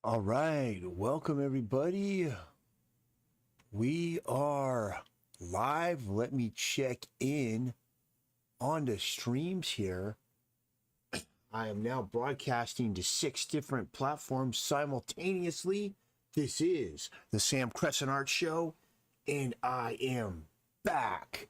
All right, welcome everybody. We are live. Let me check in on the streams here. I am now broadcasting to 6 different platforms simultaneously. This is the Sam Crescent Art Show, and I am back.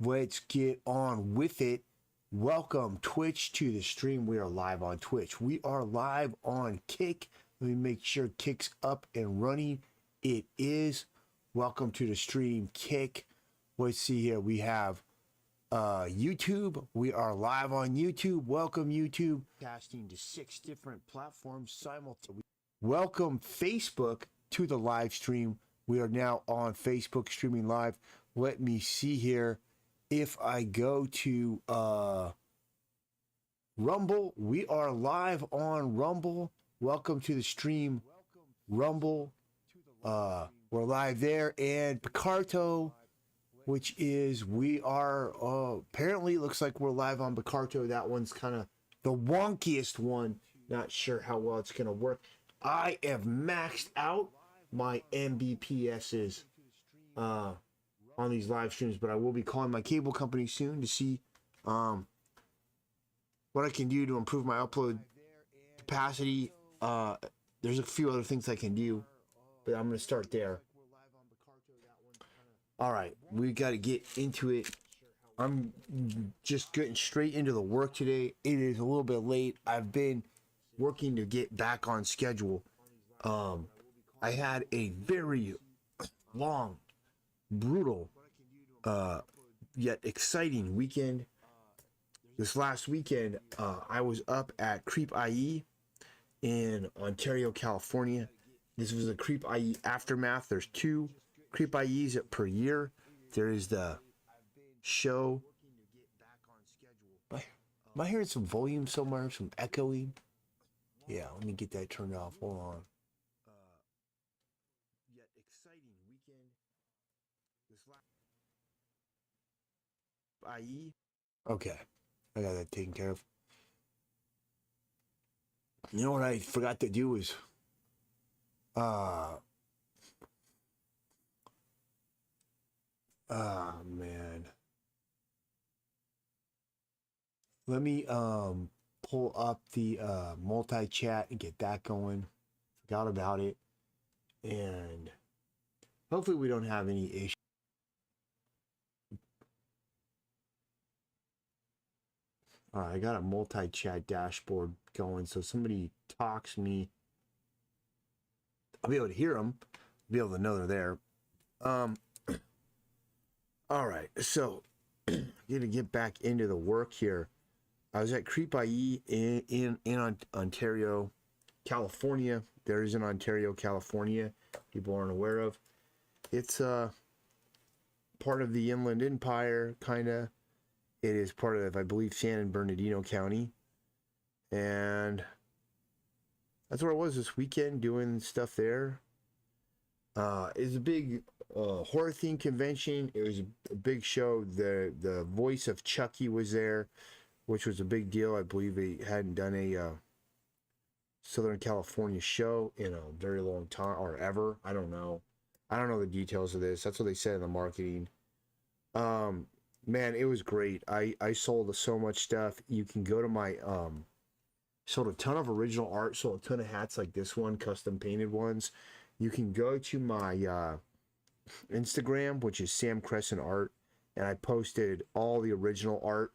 Let's get on with it. Welcome Twitch to the stream. We are live on Twitch. We are live on Kick. Let me make sure Kick's up and running. It is. Welcome to the stream, Kick. Let's see here. We have YouTube. We are live on YouTube. Welcome, YouTube. Casting to 6 different platforms simultaneously. Welcome, Facebook, to the live stream. We are now on Facebook streaming live. Let me see here. If I go to Rumble, we are live on Rumble. Welcome to the stream, Rumble. We're live there, and Picarto, which is we are apparently looks like we're live on Picarto. That one's kind of the wonkiest one. Not sure how well it's gonna work. I have maxed out my Mbps's on these live streams, but I will be calling my cable company soon to see what I can do to improve my upload capacity. There's a few other things I can do, but I'm going to start there. All right, we got to get into it. I'm just getting straight into the work today. It is a little bit late. I've been working to get back on schedule. I had a very long, brutal, yet exciting weekend. This last weekend, I was up at Creep IE in Ontario, California. This was a Creep IE aftermath. There's 2 Creep IEs per year. There is the show. Am I hearing some volume somewhere? Some echoing? Yeah, let me get that turned off. Hold on. Yet exciting weekend. This last IE. Okay, I got that taken care of. You know what I forgot to do is man. Let me pull up the multi-chat and get that going. Forgot about it. And hopefully we don't have any issues. All right, I got a multi-chat dashboard going, so somebody talks me, I'll be able to hear them, be able to know they're there. All right, so gonna get back into the work here. I was at Creep IE in Ontario, California. There is an Ontario, California. People aren't aware of. It's part of the Inland Empire, kind of. It is part of, I believe, San Bernardino County. And that's where I was this weekend doing stuff there. It's a big horror themed convention. It was a big show. The voice of Chucky was there, which was a big deal. I believe they hadn't done a Southern California show in a very long time, or ever. I don't know. I don't know the details of this. That's what they said in the marketing. Man, it was great. I sold so much stuff. You can go to my sold a ton of original art, sold a ton of hats like this one, custom painted ones. You can go to my Instagram, which is Sam Crescent Art, and I posted all the original art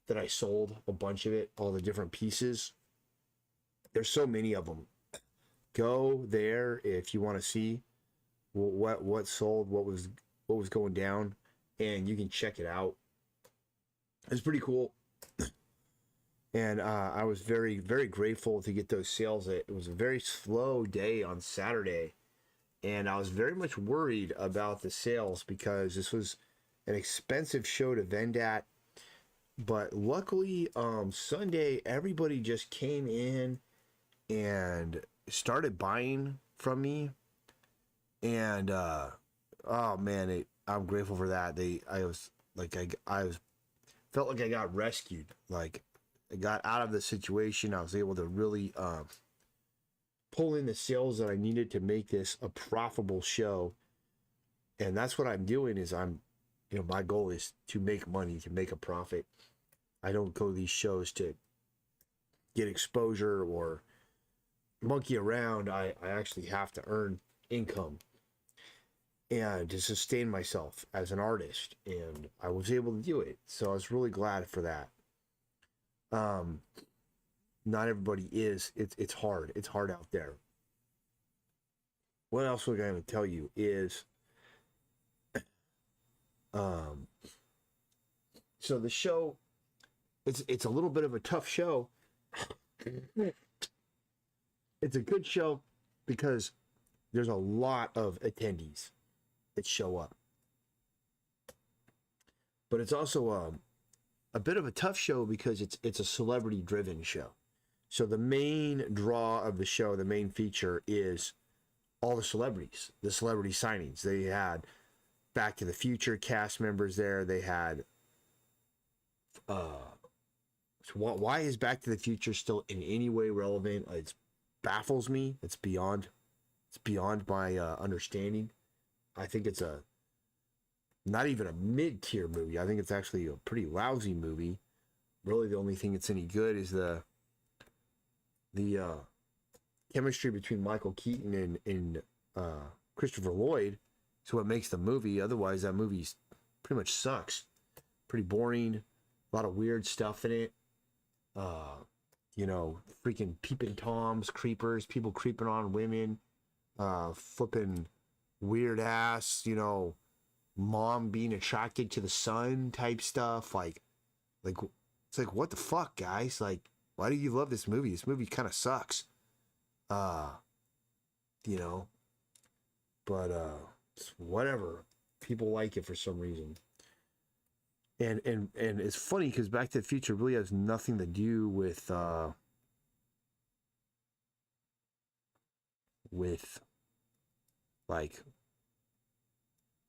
that I sold, a bunch of it, all the different pieces. There's so many of them. Go there if you want to see what sold, what was going down, and you can check it out. It's pretty cool. And I was very, very grateful to get those sales. It was a very slow day on Saturday, and I was very much worried about the sales because this was an expensive show to vend at. But luckily, Sunday, everybody just came in and started buying from me. And oh man, I'm grateful for that. I felt like I got rescued. Like I got out of the situation. I was able to really pull in the sales that I needed to make this a profitable show. And that's what I'm doing is my goal is to make money, to make a profit. I don't go to these shows to get exposure or monkey around. I actually have to earn income and to sustain myself as an artist. And I was able to do it. So I was really glad for that. Not everybody is. It's hard. It's hard out there. What else we're going to tell you is, so the show, it's a little bit of a tough show. It's a good show because there's a lot of attendees that show up, but it's also a bit of a tough show because it's a celebrity driven show. So the main draw of the show, the main feature is all the celebrities, the celebrity signings. They had Back to the Future cast members there. They had so why is Back to the Future still in any way relevant? It baffles me. It's beyond my understanding. I think it's not even a mid-tier movie. I think it's actually a pretty lousy movie. Really, the only thing that's any good is the chemistry between Michael Keaton and Christopher Lloyd. So what makes the movie. Otherwise, that movie pretty much sucks. Pretty boring. A lot of weird stuff in it. Freaking peeping toms, creepers, people creeping on women, flipping weird ass, mom being attracted to the son type stuff. Like it's like, what the fuck, guys? Like, why do you love this movie? This movie kind of sucks. But it's whatever. People like it for some reason. And it's funny because Back to the Future really has nothing to do with like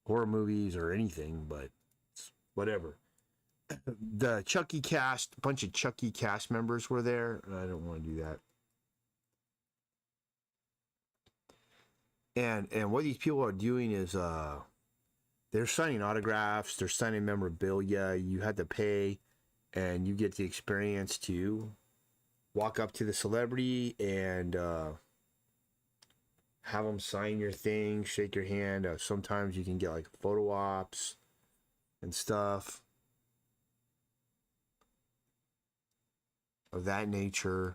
horror movies or anything, but it's whatever. The Chucky cast, a bunch of Chucky cast members were there. I don't want to do that. And what these people are doing is they're signing autographs, they're signing memorabilia. You had to pay, and you get the experience to walk up to the celebrity and have them sign your thing, shake your hand. Sometimes you can get like photo ops and stuff of that nature.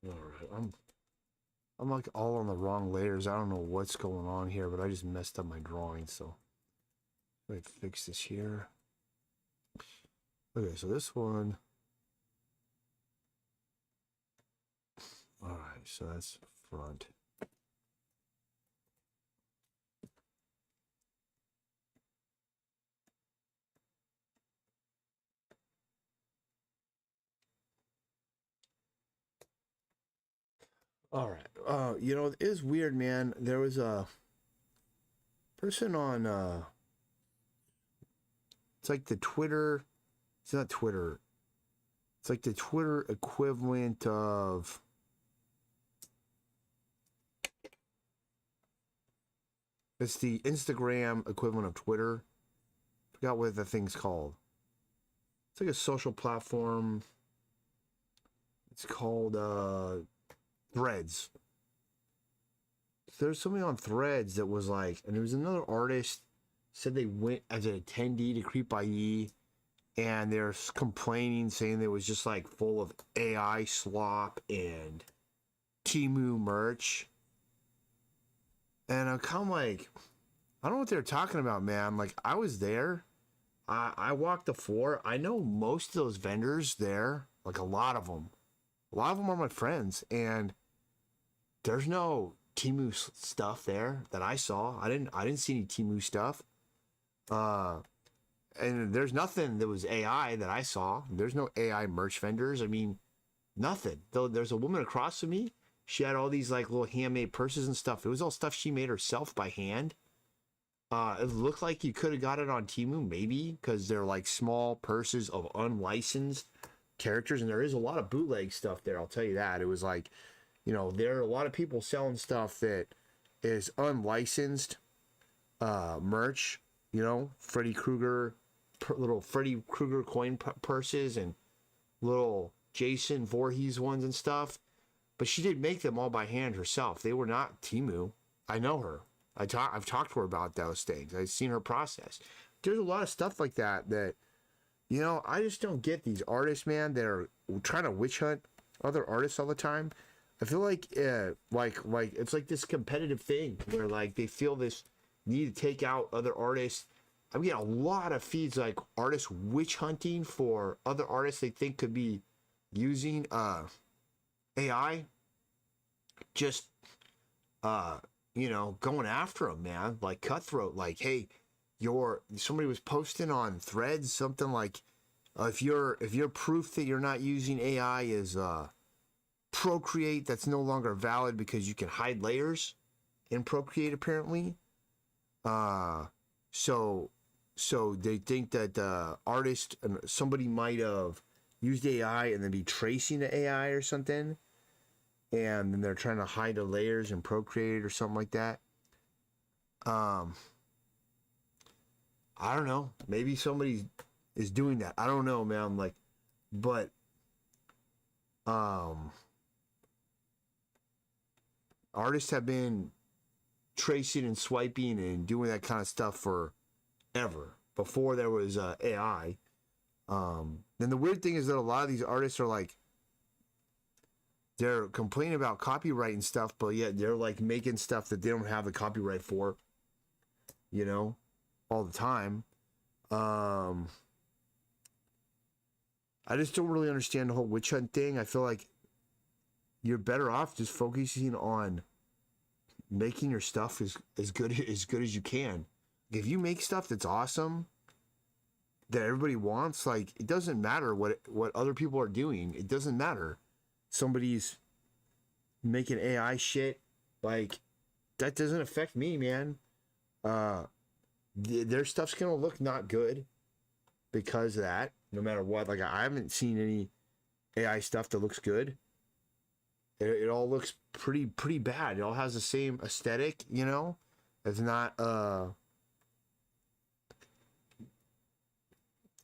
All right, I'm like all on the wrong layers. I don't know what's going on here, but I just messed up my drawing. So let me fix this here. Okay, so this one. All right, so that's front. All right. It is weird, man. There was a person on it's like the Twitter. It's not Twitter. It's like the Twitter equivalent of it's the Instagram equivalent of Twitter. Forgot what the thing's called. It's like a social platform. It's called Threads. There's somebody on Threads that was like, and there was another artist said they went as an attendee to Creep IE, and they're complaining, saying it was just like full of AI slop and Temu merch. And I'm kind of like, I don't know what they're talking about, man. Like, I was there. I walked the floor. I know most of those vendors there, like a lot of them. A lot of them are my friends, and there's no Temu stuff there that I saw. I didn't see any Temu stuff. And there's nothing that was AI that I saw. There's no AI merch vendors. I mean, nothing. Though there's a woman across from me. She had all these like little handmade purses and stuff. It was all stuff she made herself by hand. It looked like you could have got it on Temu, maybe, because they're like small purses of unlicensed characters, and there is a lot of bootleg stuff there. I'll tell you that. It was like, there are a lot of people selling stuff that is unlicensed merch. Freddy Krueger, little Freddy Krueger coin purses and little Jason Voorhees ones and stuff. But she did make them all by hand herself. They were not Temu. I know her. I've talked to her about those things. I've seen her process. There's a lot of stuff like that that, I just don't get these artists, man, that are trying to witch hunt other artists all the time. I feel like it's like this competitive thing where like they feel this need to take out other artists. I'm getting a lot of feeds like artists witch hunting for other artists they think could be using AI. Just going after them, man, like cutthroat. Like, hey, somebody was posting on Threads something like, if your proof that you're not using AI is Procreate, that's no longer valid because you can hide layers in Procreate apparently. So they think that the artist, somebody might have used AI and then be tracing the AI or something, and then they're trying to hide the layers in Procreate or something like that. I don't know. Maybe somebody is doing that. I don't know, man. Like, but artists have been tracing and swiping and doing that kind of stuff forever before there was AI. Then the weird thing is that a lot of these artists are like, they're complaining about copyright and stuff, but yet they're like making stuff that they don't have the copyright for, all the time. I just don't really understand the whole witch hunt thing. I feel like you're better off just focusing on making your stuff as good as you can. If you make stuff that's awesome, that everybody wants, like, it doesn't matter what other people are doing. It doesn't matter. Somebody's making AI shit, like, that doesn't affect me, man. Their stuff's gonna look not good because of that, no matter what. Like, I haven't seen any AI stuff that looks good. It all looks pretty bad. It all has the same aesthetic,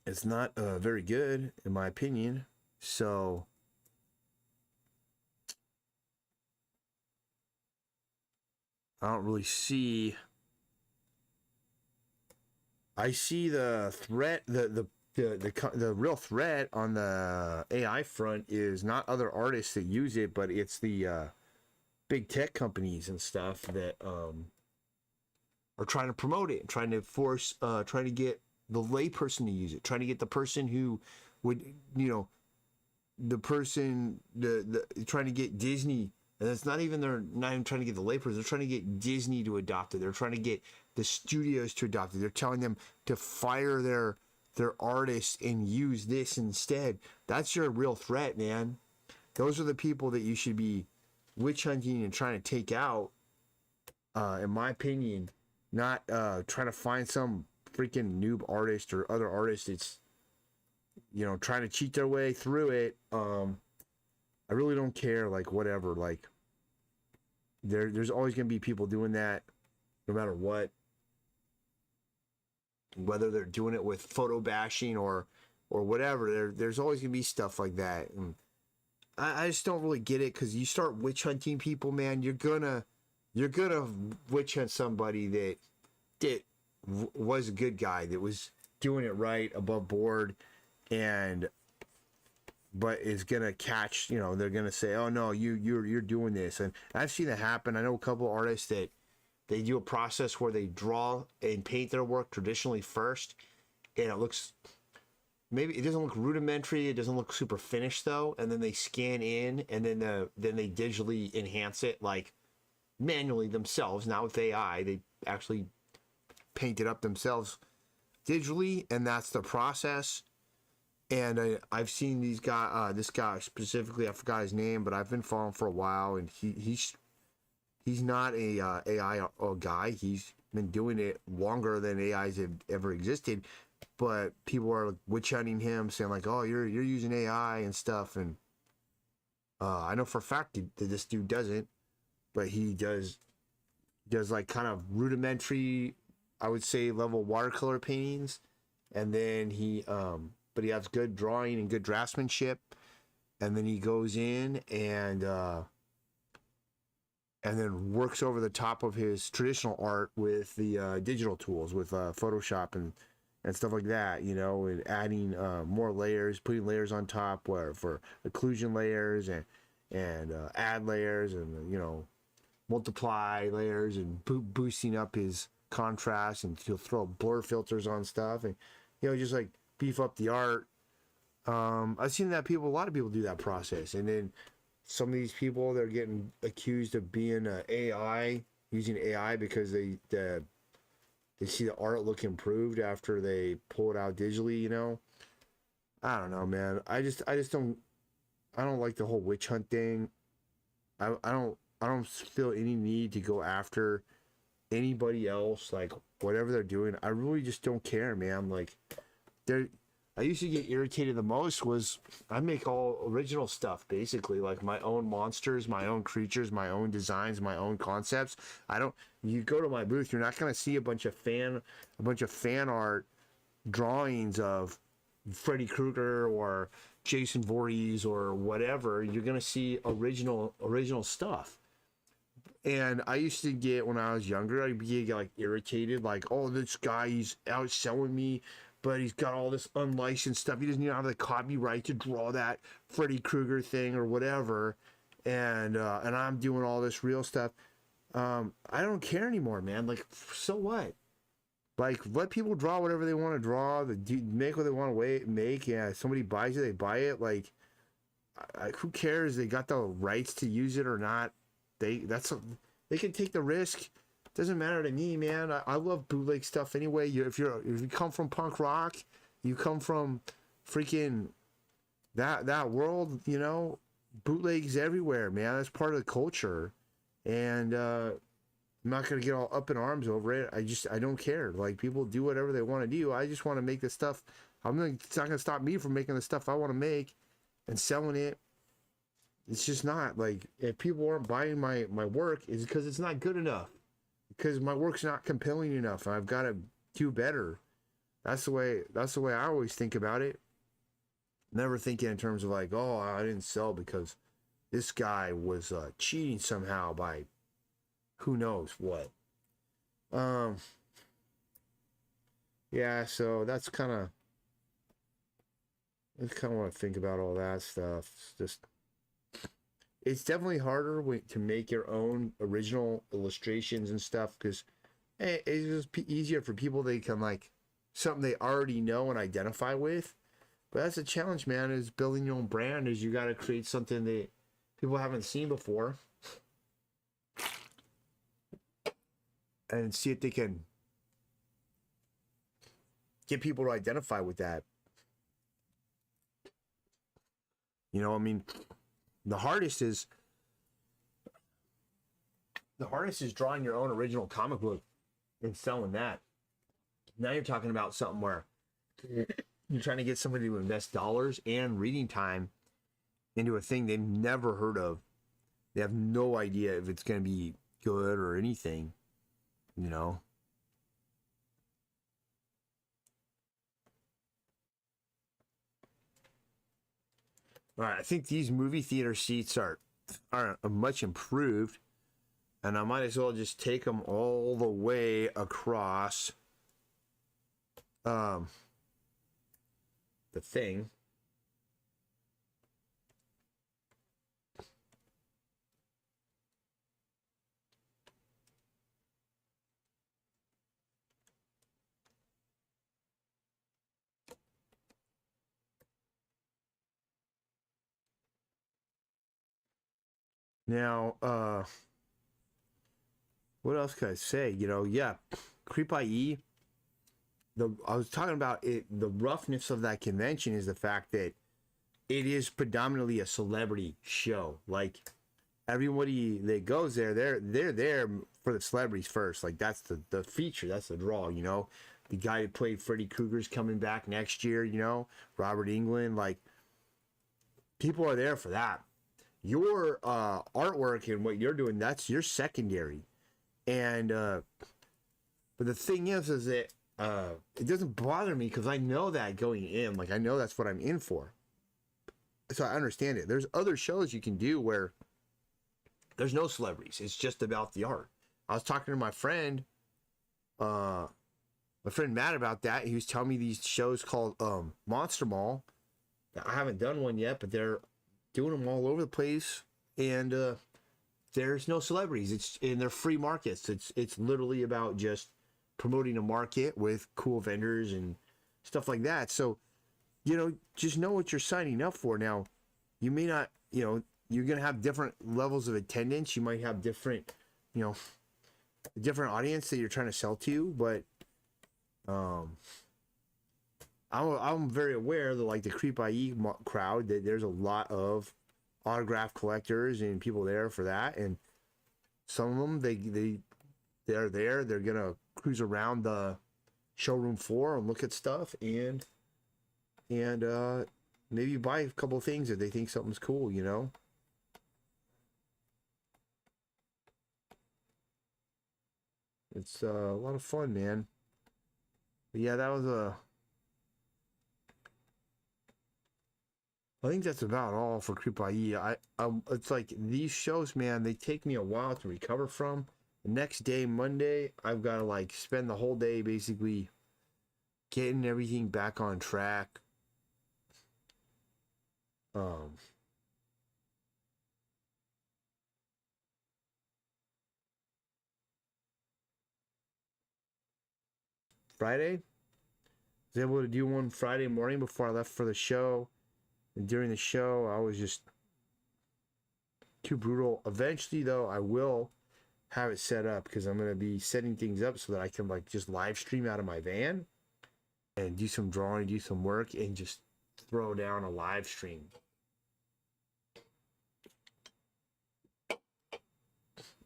It's not very good in my opinion. So I don't really see. I see the threat, the real threat on the AI front is not other artists that use it, but it's the big tech companies and stuff that are trying to promote it, trying to force, trying to get the layperson to use it, trying to get the person who would, the person, the trying to get Disney. And it's not even, they're not even trying to get the layperson. They're trying to get Disney to adopt it. They're trying to get the studios to adopt it. They're telling them to fire their artists and use this instead. That's your real threat, man. Those are the people that you should be witch hunting and trying to take out, in my opinion. Not trying to find some freaking noob artist or other artist that's, trying to cheat their way through it. I really don't care, like, whatever. Like, there's always going to be people doing that no matter what. Whether they're doing it with photo bashing or whatever, there's always going to be stuff like that. And I just don't really get it, because you start witch hunting people, man, you're gonna witch hunt somebody that was a good guy, that was doing it right, above board, but is gonna catch, they're gonna say, oh no, you're doing this. And I've seen that happen. I know a couple of artists that they do a process where they draw and paint their work traditionally first, and it looks, maybe it doesn't look rudimentary, it doesn't look super finished though, and then they scan in, and then they digitally enhance it, like manually themselves, not with AI. They actually paint it up themselves digitally, and that's the process. And I've seen this guy specifically, I forgot his name, but I've been following for a while, and he's not a AI guy. He's been doing it longer than AIs have ever existed, but people are witch hunting him, saying like, "Oh, you're using AI and stuff." And I know for a fact that this dude doesn't, but he does like kind of rudimentary, I would say, level watercolor paintings, and then but he has good drawing and good draftsmanship, and then he goes in and then works over the top of his traditional art with the digital tools, with Photoshop and stuff like that, you know, and adding more layers, putting layers on top where for occlusion layers and add layers, and you know, multiply layers, and boosting up his contrast, and he'll throw blur filters on stuff, and you know, just like beef up the art. I've seen that a lot of people do that process, and then some of these people, they're getting accused of being AI, using AI because they see the art look improved after they pull it out digitally. You know, I don't know, man. I just don't like the whole witch hunt thing. I don't feel any need to go after anybody else, like whatever they're doing. I really just don't care, man. Like I used to get irritated the most was I make all original stuff, basically, like my own monsters, my own creatures, my own designs, my own concepts. You go to my booth, you're not going to see a bunch of fan art drawings of Freddy Krueger or Jason Voorhees or whatever. You're going to see original stuff. And I used to get, when I was younger, I'd get like irritated, like, oh, this guy, he's outselling me, but he's got all this unlicensed stuff. He doesn't even have the copyright to draw that Freddy Krueger thing or whatever. And I'm doing all this real stuff. I don't care anymore, man. Like, so what? Like, let people draw whatever they want to draw. Make what they want to make. Yeah, somebody buys it, they buy it. Like, who cares? They got the rights to use it or not. They can take the risk. Doesn't matter to me, man. I love bootleg stuff anyway. If you come from punk rock, you come from freaking that world, you know, bootlegs everywhere, man. That's part of the culture, and I'm not gonna get all up in arms over it. I don't care. Like, people do whatever they want to do. I just want to make the stuff. It's not gonna stop me from making the stuff I want to make and selling it. It's just not, like, if people aren't buying my work, it's because it's not good enough. Because my work's not compelling enough. I've got to do better. That's the way I always think about it. Never thinking in terms of like, oh, I didn't sell because this guy was cheating somehow by who knows what. Yeah, so that's kind of what I think about all that stuff. It's definitely harder to make your own original illustrations and stuff, because it's just easier for people. They can, like, something they already know and identify with. But that's a challenge, man, is building your own brand. Is you got to create something that people haven't seen before and see if they can get people to identify with that. You know, I mean, the hardest is drawing your own original comic book and selling that. Now you're talking about something where you're trying to get somebody to invest dollars and reading time into a thing they've never heard of. They have no idea if it's going to be good or anything, you know. All right, I think these movie theater seats are much improved, and I might as well just take them all the way across the thing. Now, what else can I say? You know, yeah, Creep IE. I was talking about it. The roughness of that convention is the fact that it is predominantly a celebrity show. Like, everybody that goes there, they're there for the celebrities first. Like that's the feature, that's the draw, you know. The guy who played Freddy Krueger's coming back next year, you know, Robert Englund. Like people are there for that. Your artwork and what you're doing, that's your secondary. And but the thing is that it doesn't bother me because I know that going in, like I know that's what I'm in for. So I understand it. There's other shows you can do where there's no celebrities. It's just about the art. I was talking to my friend Matt about that. He was telling me these shows called Monster Mall. I haven't done one yet, but they're doing them all over the place. And there's no celebrities. It's in their free markets. It's literally about just promoting a market with cool vendors and stuff like that. So, you know, just know what you're signing up for. Now, you may not, you know, you're going to have different levels of attendance. You might have different, you know, different audience that you're trying to sell to, but I'm very aware that like the Creep IE crowd, that there's a lot of autograph collectors and people there for that. And some of them, they're there. They're going to cruise around the showroom floor and look at stuff and maybe buy a couple of things if they think something's cool, you know. It's a lot of fun, man. But yeah, that was I think that's about all for Creep IE. It's like these shows, man, they take me a while to recover from. The next day, Monday, I've got to like spend the whole day basically getting everything back on track. Friday, I was able to do one Friday morning before I left for the show. And during the show, I was just too brutal. Eventually, though, I will have it set up because I'm going to be setting things up so that I can like just live stream out of my van and do some drawing, do some work, and just throw down a live stream.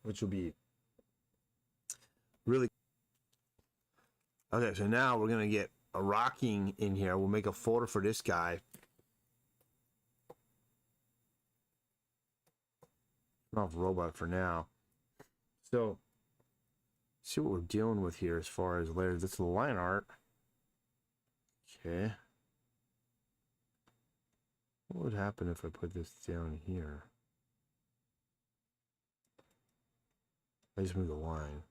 Which will be really okay. So now we're gonna get a rocking in here. We'll make a folder for this guy. Off robot for now. So see what we're dealing with here as far as layers. This is the line art. Okay. What would happen if I put this down here? I just move the line.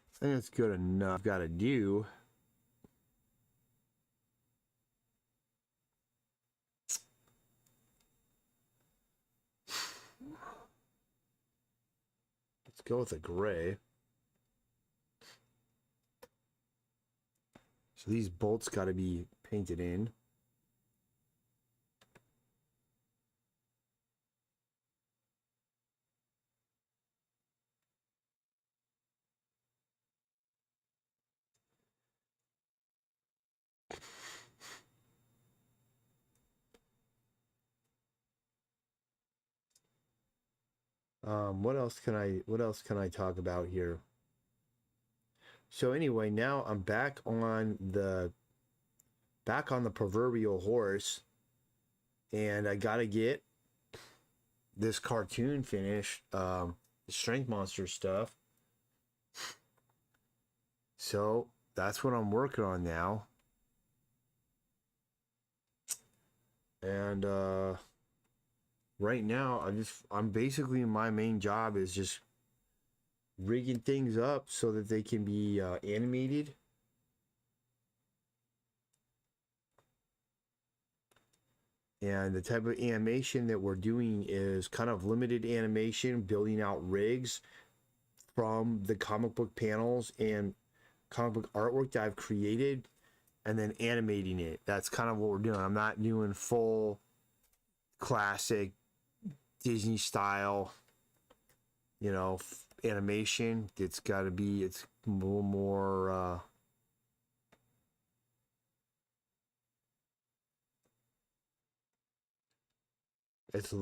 I think that's good enough. Got to do. Let's go with a gray. So these bolts got to be painted in. What else can I talk about here? So anyway, now I'm back on the proverbial horse, and I gotta get this cartoon finished, Strength Monster stuff. So that's what I'm working on now. And right now I'm basically, my main job is just rigging things up so that they can be animated. And the type of animation that we're doing is kind of limited animation, building out rigs from the comic book panels and comic book artwork that I've created, and then animating it. That's kind of what we're doing. I'm not doing full classic Disney style you know, animation. It's got to be, it's a little more, it's a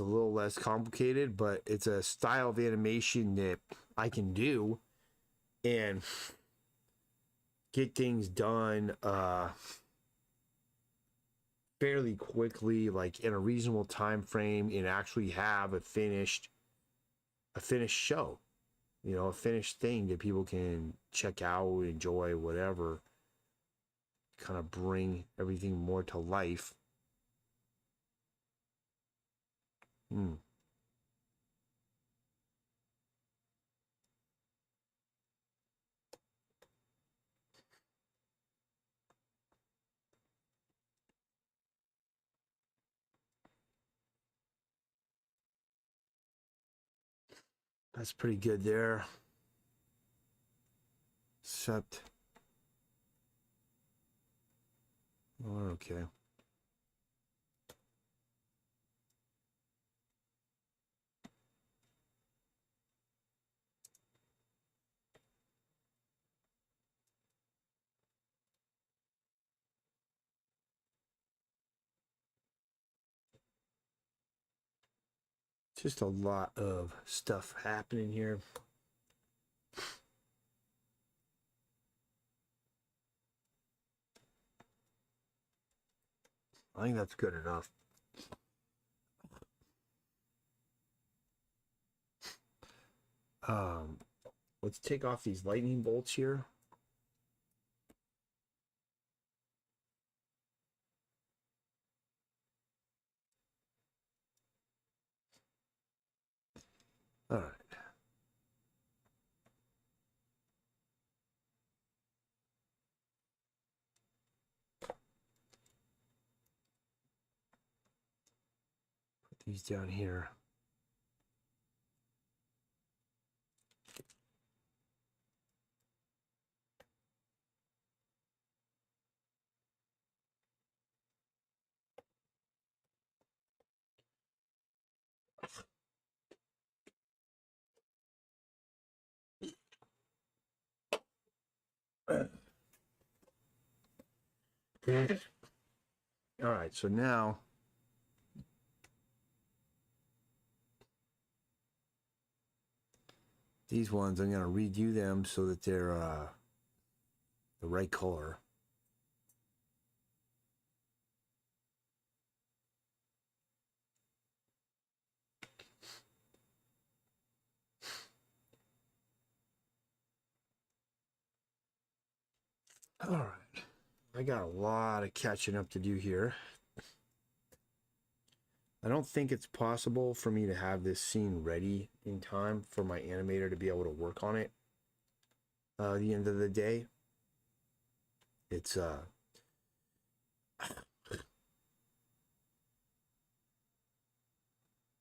little less complicated, but it's a style of animation that I can do and get things done fairly quickly, like in a reasonable time frame, and actually have a finished show, you know, a finished thing that people can check out, enjoy, whatever. Kind of bring everything more to life. Hmm. That's pretty good there. Except, oh, okay. Just a lot of stuff happening here. I think that's good enough. Um, let's take off these lightning bolts here. All right. Put these down here. All right, so now these ones, I'm going to redo them so that they're the right color. All right, I got a lot of catching up to do here. I don't think it's possible for me to have this scene ready in time for my animator to be able to work on it. At the end of the day, it's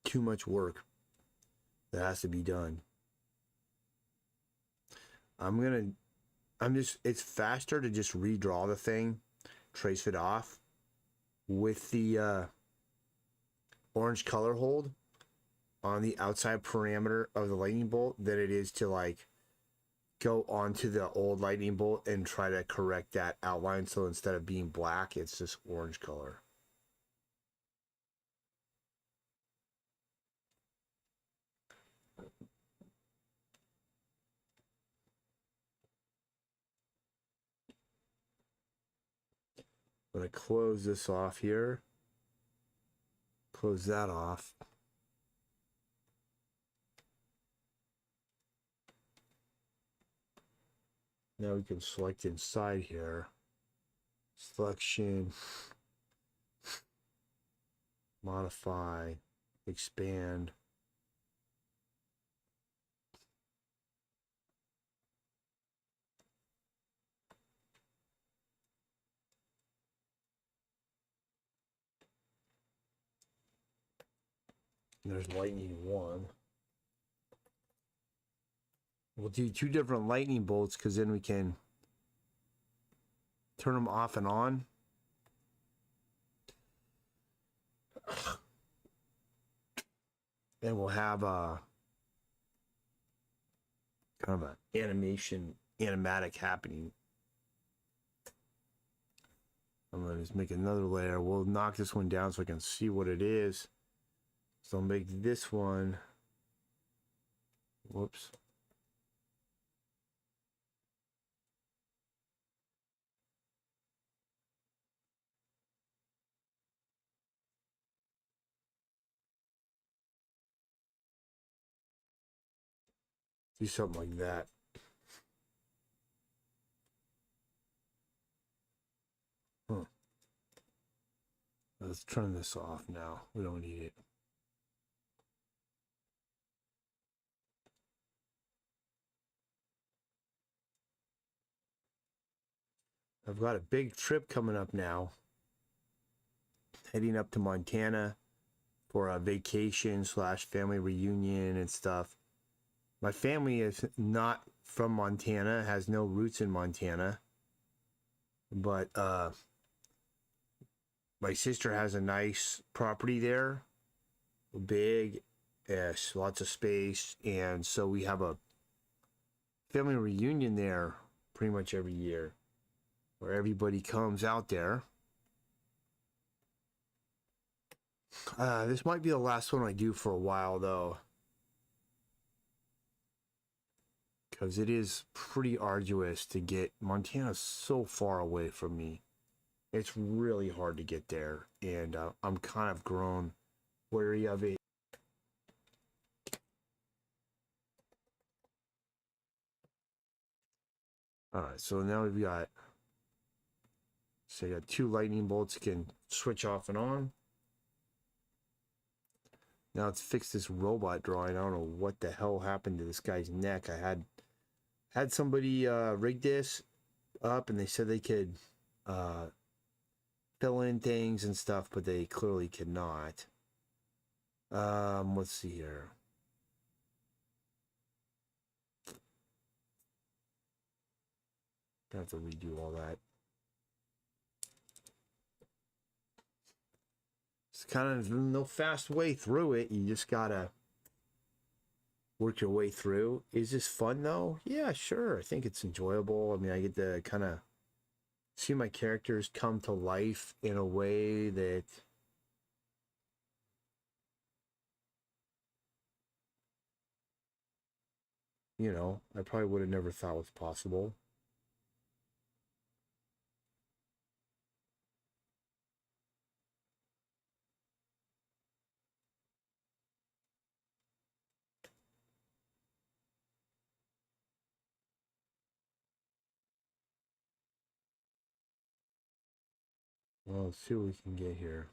too much work that has to be done. It's faster to just redraw the thing, trace it off with the orange color hold on the outside parameter of the lightning bolt than it is to like go onto the old lightning bolt and try to correct that outline. So instead of being black, it's just orange color. I'm going to close this off here. Close that off. Now we can select inside here. Selection. Modify. Expand. And there's lightning 1. We'll do 2 different lightning bolts because then we can turn them off and on. And we'll have kind of an animatic happening. I'm gonna just make another layer. We'll knock this one down so I can see what it is. So I'll make this one. Whoops. Do something like that. Huh. Let's turn this off now. We don't need it. I've got a big trip coming up now. Heading up to Montana for a vacation / family reunion and stuff. My family is not from Montana, has no roots in Montana. But my sister has a nice property there, big, yes, lots of space, and so we have a family reunion there pretty much every year, where everybody comes out there. This might be the last one I do for a while, though, because it is pretty arduous to get. Montana's so far away from me. It's really hard to get there, and I'm kind of grown wary of it. All right, so now we've got, so you got 2 lightning bolts you can switch off and on. Now let's fix this robot drawing. I don't know what the hell happened to this guy's neck. I had somebody rig this up, and they said they could fill in things and stuff, but they clearly cannot. Let's see here. I have to redo all that. It's kind of no fast way through it. You just gotta work your way through. Is this fun though? Yeah, sure. I think it's enjoyable. I mean, I get to kind of see my characters come to life in a way that I probably would have never thought was possible. Well, let's see what we can get here.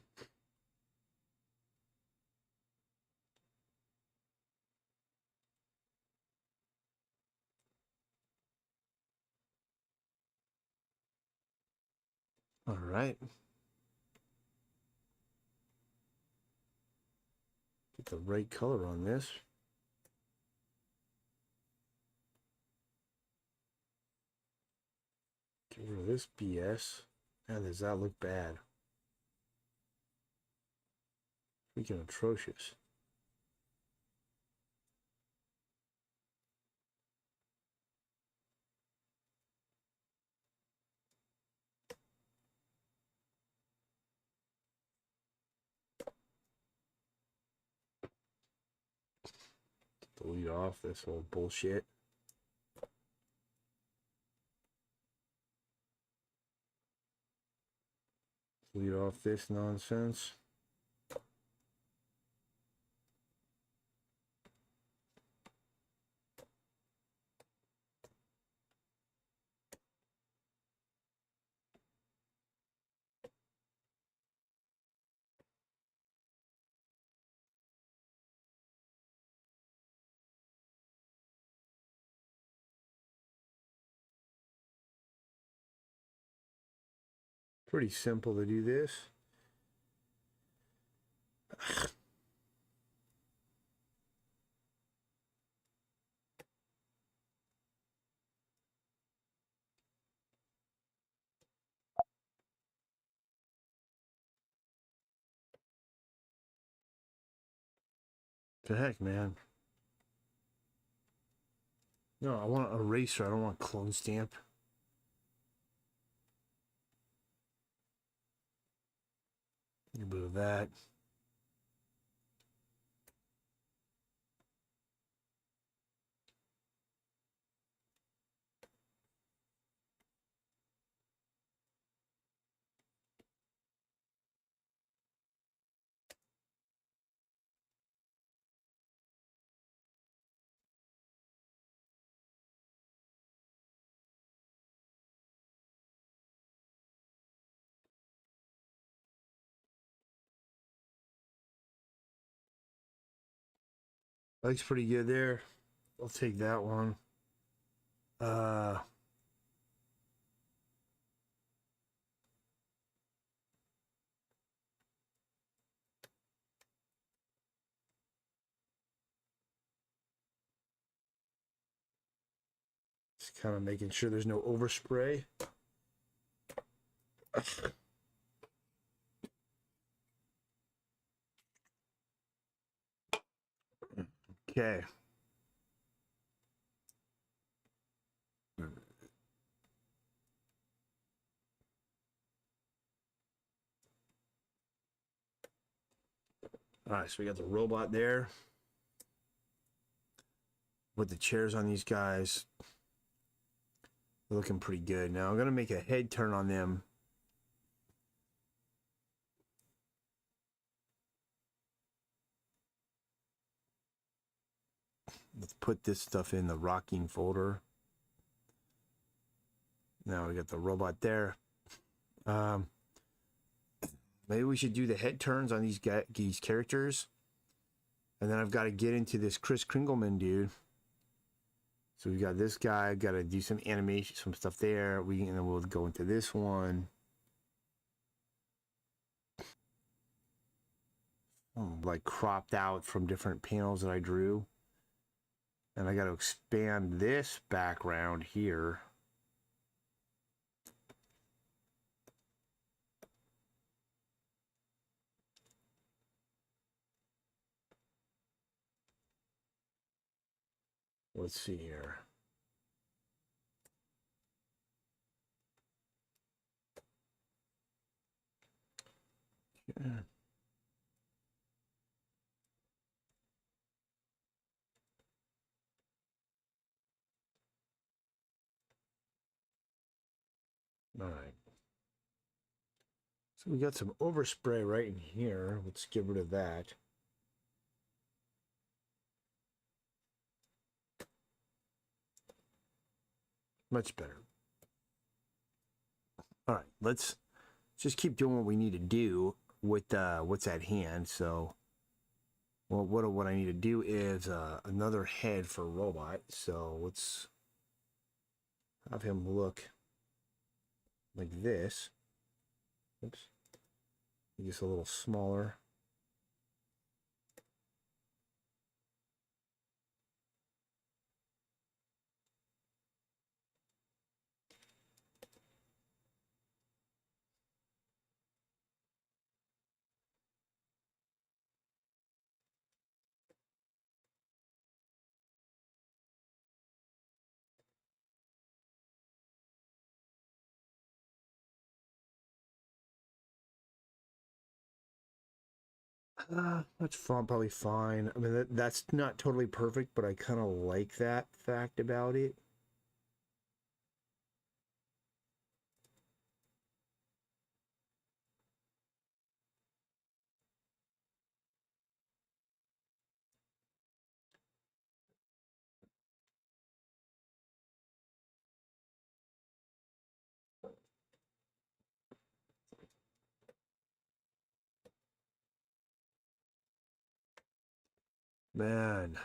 All right. Get the right color on this. Get rid of this BS. Man, does that look bad? Freaking atrocious. Delete off this whole bullshit. Delete off this nonsense. Pretty simple to do this. The heck, man. No, I want an eraser. I don't want a clone stamp. A little bit of that. Looks pretty good there. I'll take that one. Uh, just kind of making sure there's no overspray. Okay. All right, so we got the robot there. With the chairs on these guys, they're looking pretty good. Now I'm gonna make a head turn on them. Let's put this stuff in the rocking folder. Now we got the robot there. Maybe we should do the head turns on these characters. And then I've got to get into this Chris Kringleman dude. So we got this guy. Got to do some animation, some stuff there. And then we'll go into this one. Like cropped out from different panels that I drew. And I got to expand this background here. Let's see here. Yeah. All right. So we got some overspray right in here. Let's get rid of that. Much better. All right, let's just keep doing what we need to do with what's at hand. So, well, what I need to do is another head for a robot. So let's have him look like this. Oops, just a little smaller. That's fun, probably fine. I mean, that's not totally perfect, but I kind of like that fact about it. Man,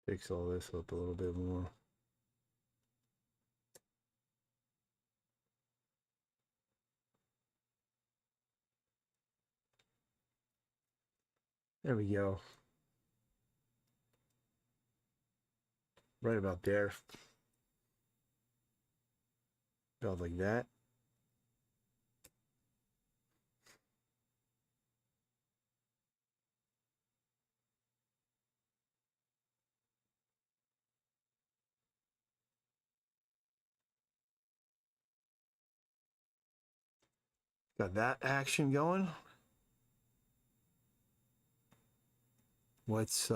Fix all this up a little bit more. There we go. Right about there. About like that. Got that action going. Let's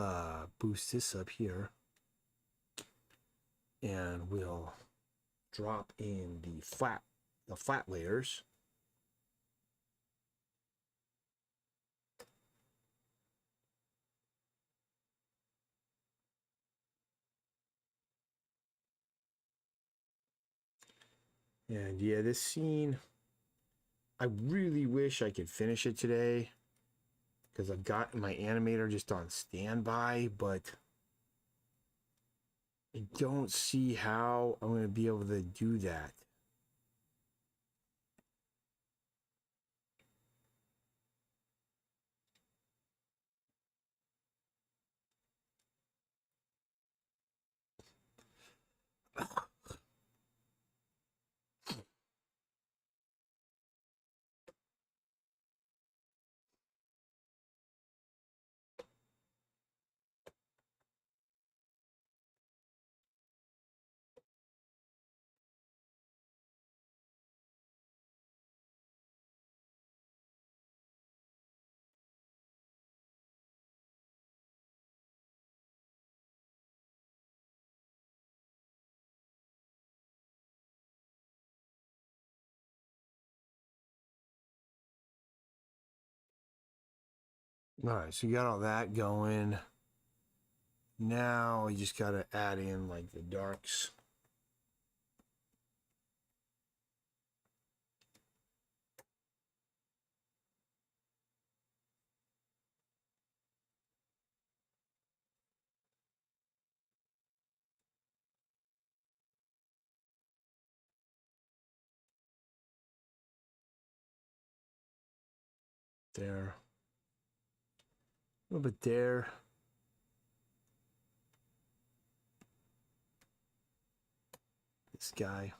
boost this up here. And we'll drop in the flat layers. And yeah, this scene, I really wish I could finish it today because I've got my animator just on standby, but I don't see how I'm going to be able to do that. All right, so you got all that going. Now you just got to add in like the darks. There. A little bit there. This guy.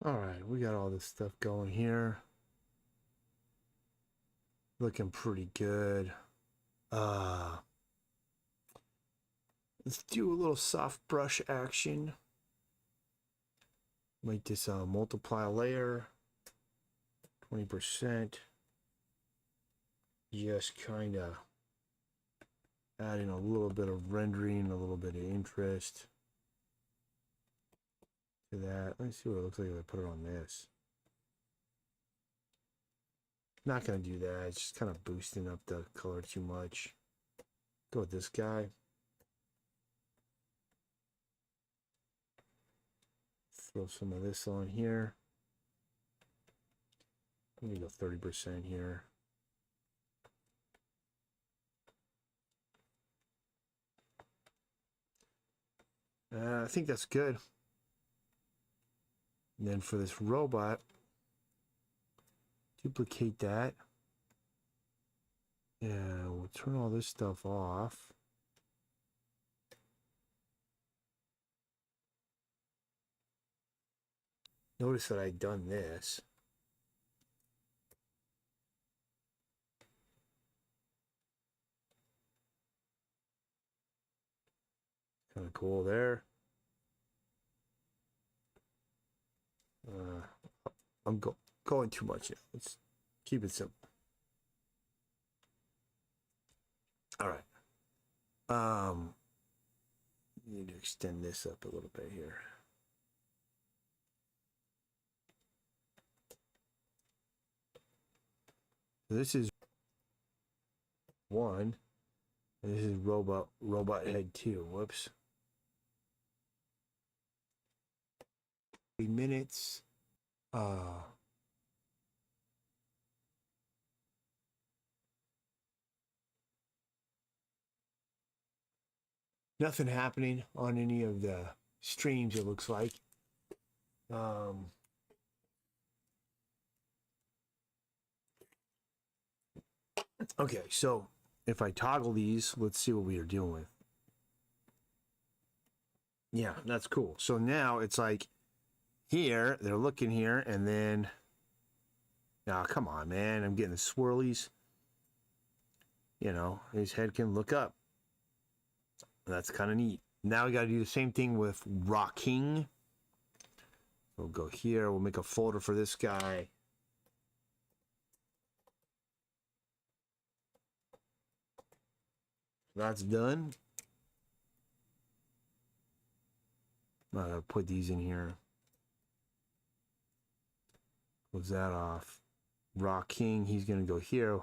All right, we got all this stuff going here. Looking pretty good. Let's do a little soft brush action. Make this a multiply layer. 20%. Just kind of adding a little bit of rendering, a little bit of interest to that. Let me see what it looks like if I put it on this. Not going to do that. It's just kind of boosting up the color too much. Go with this guy. Throw some of this on here. Let me go 30% here. I think that's good. And then for this robot, duplicate that. And we'll turn all this stuff off. Notice that I've done this. Kind of cool there. I'm going too much now. Let's keep it simple. All right. Need to extend this up a little bit here. This is 1. And this is robot head 2. Whoops. 3 minutes. Nothing happening on any of the streams, it looks like. Okay, so if I toggle these, let's see what we are dealing with. Yeah, that's cool. So now it's like here, they're looking here, and then, now come on, man, I'm getting the swirlies. You know, his head can look up. That's kind of neat. Now we got to do the same thing with rocking. We'll go here. We'll make a folder for this guy. That's done. I'm going to put these in here. Close that off. Rocking, he's going to go here.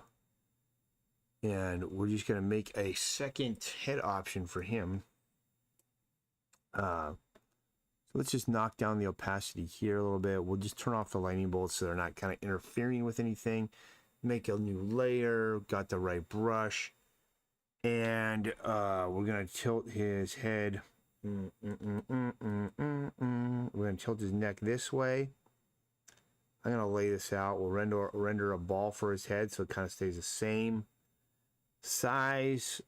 And we're just going to make a second head option for him. So let's just knock down the opacity here a little bit. We'll just turn off the lightning bolts so they're not kind of interfering with anything. Make a new layer. Got the right brush. And we're going to tilt his head. We're going to tilt his neck this way. I'm going to lay this out. We'll render a ball for his head so it kind of stays the same size.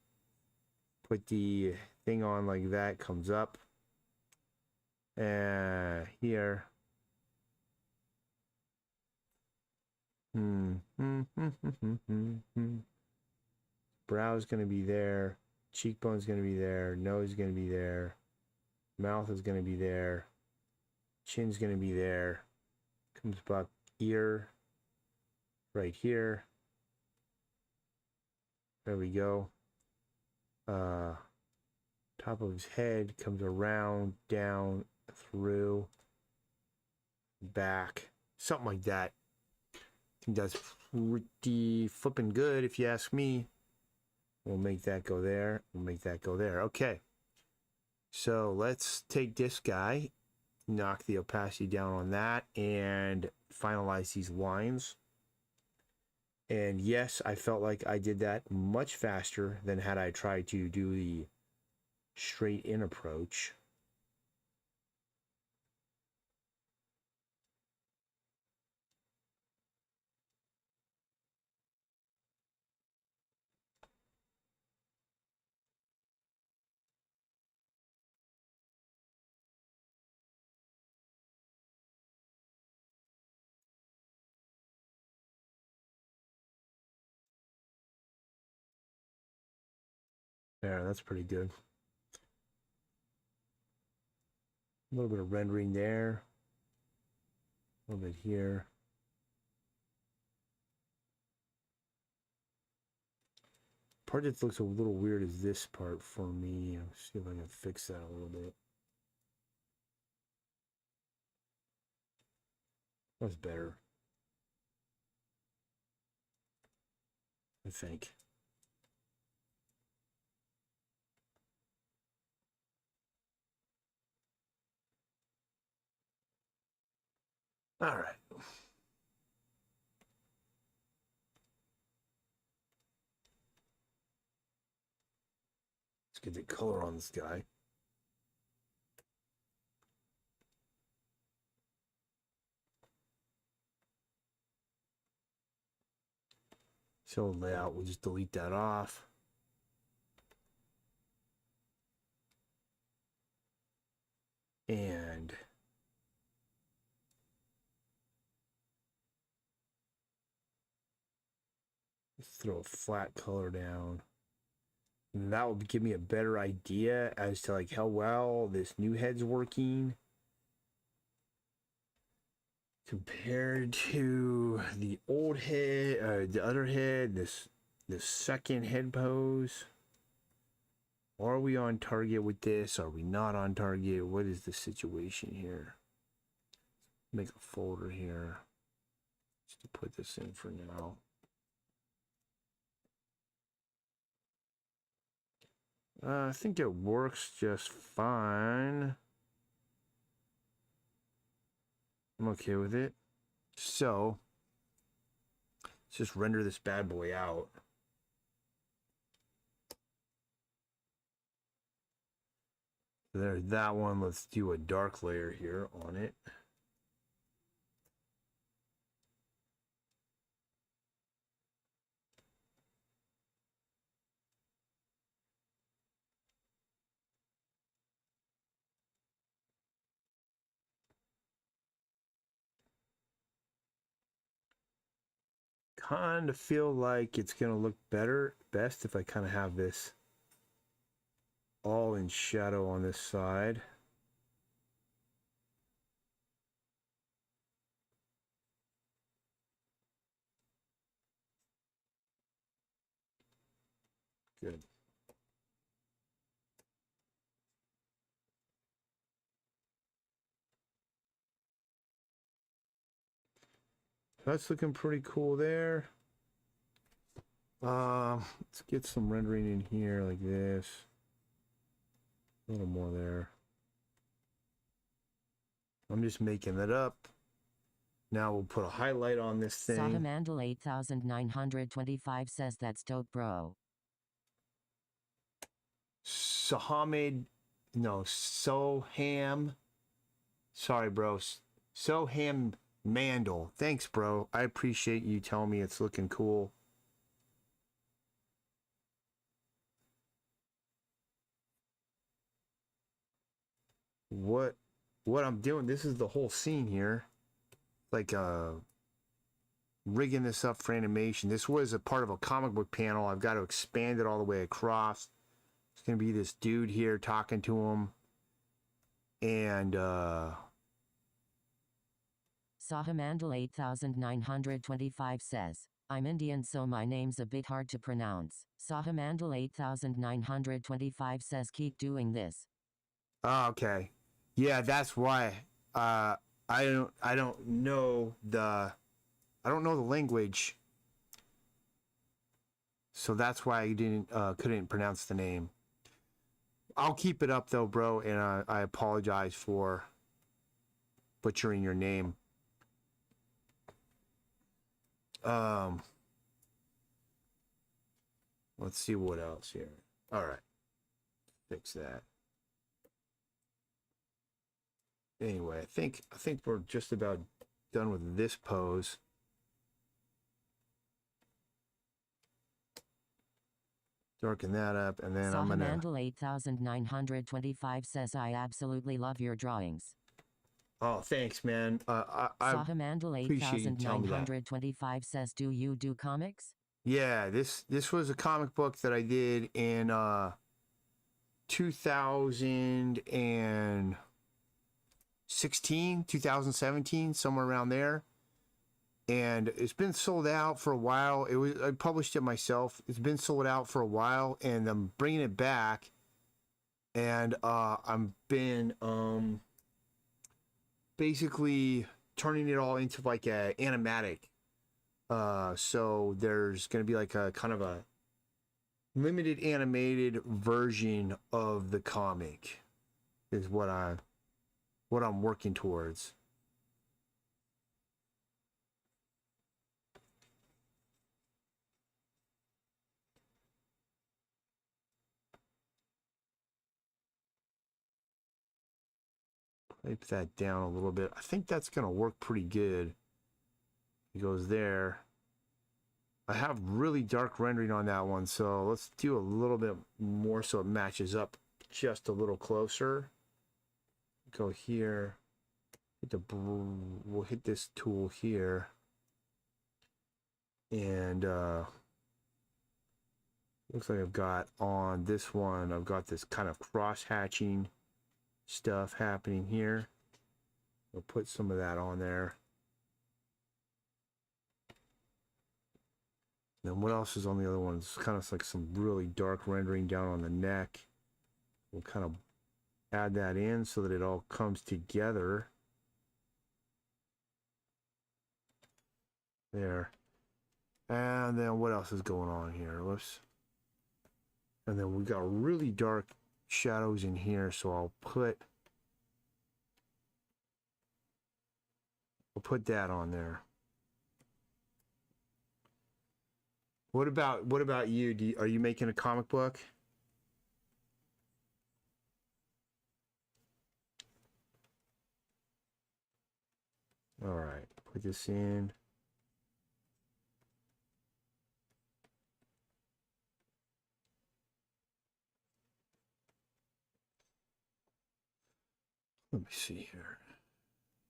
Put the thing on like that, comes up. Here. Brow's going to be there. Cheekbone's going to be there. Nose is going to be there. Mouth is going to be there. Chin's going to be there. Comes back ear right here. There we go. Top of his head comes around, down, through, back, something like that. I think that's pretty flipping good if you ask me. We'll make that go there. We'll make that go there. Okay. So let's take this guy, knock the opacity down on that, and finalize these lines. And yes, I felt like I did that much faster than had I tried to do the straight in approach. There, that's pretty good. A little bit of rendering there. A little bit here. Part that looks a little weird is this part for me. I'll see if I can fix that a little bit. That's better, I think. All right. Let's get the color on this guy. So layout, we'll just delete that off. And throw a flat color down. And that will give me a better idea as to like how well this new head's working compared to the old head, the other head, this second head pose. Are we on target with this? Are we not on target? What is the situation here? Make a folder here just to put this in for now. I think it works just fine. I'm okay with it. So let's just render this bad boy out. There's that one. Let's do a dark layer here on it. Kind of feel like it's gonna look best if I kind of have this all in shadow on this side. Good. That's looking pretty cool there. Let's get some rendering in here like this. A little more there. I'm just making that up. Now we'll put a highlight on this thing. Sahamandal 8925 says that's dope, bro. Sohamid, no, Soham. Sorry, bro. Soham Mandel. Thanks, bro. I appreciate you telling me it's looking cool. What I'm doing, this is the whole scene here. Like rigging this up for animation. This was a part of a comic book panel. I've got to expand it all the way across. It's gonna be this dude here talking to him. And Sahamandal 8925 says, I'm Indian so my name's a bit hard to pronounce. Sahamandal 8925 says keep doing this. oh, okay. Yeah, that's why. I don't know the language. So that's why I couldn't pronounce the name. I'll keep it up though, bro, and I apologize for butchering your name. Let's see what else here. All right, fix that. Anyway, I think we're just about done with this pose. Darken that up, and then I'm gonna. Sahamandal 8925 says I absolutely love your drawings. Oh, thanks, man. I Sahamandal appreciate you telling me that. 8925 says, do you do comics? Yeah, this was a comic book that I did in 2016, 2017, somewhere around there. And it's been sold out for a while. I published it myself. It's been sold out for a while, and I'm bringing it back. And I've been basically turning it all into like a animatic. So there's going to be like a kind of a limited animated version of the comic is what I'm working towards. Wipe that down a little bit. I think that's going to work pretty good. It goes there. I have really dark rendering on that one, so let's do a little bit more so it matches up just a little closer. Go here. We'll hit this tool here. And looks like I've got on this one, I've got this kind of cross-hatching stuff happening here. We'll put some of that on there. Then what else is on the other ones? Kind of like some really dark rendering down on the neck. We'll kind of add that in so that it all comes together. There. And then what else is going on here? Whoops. And then we got really dark shadows in here, so I'll put that on there. What about you? Are you making a comic book? All right, put this in. Let me see here.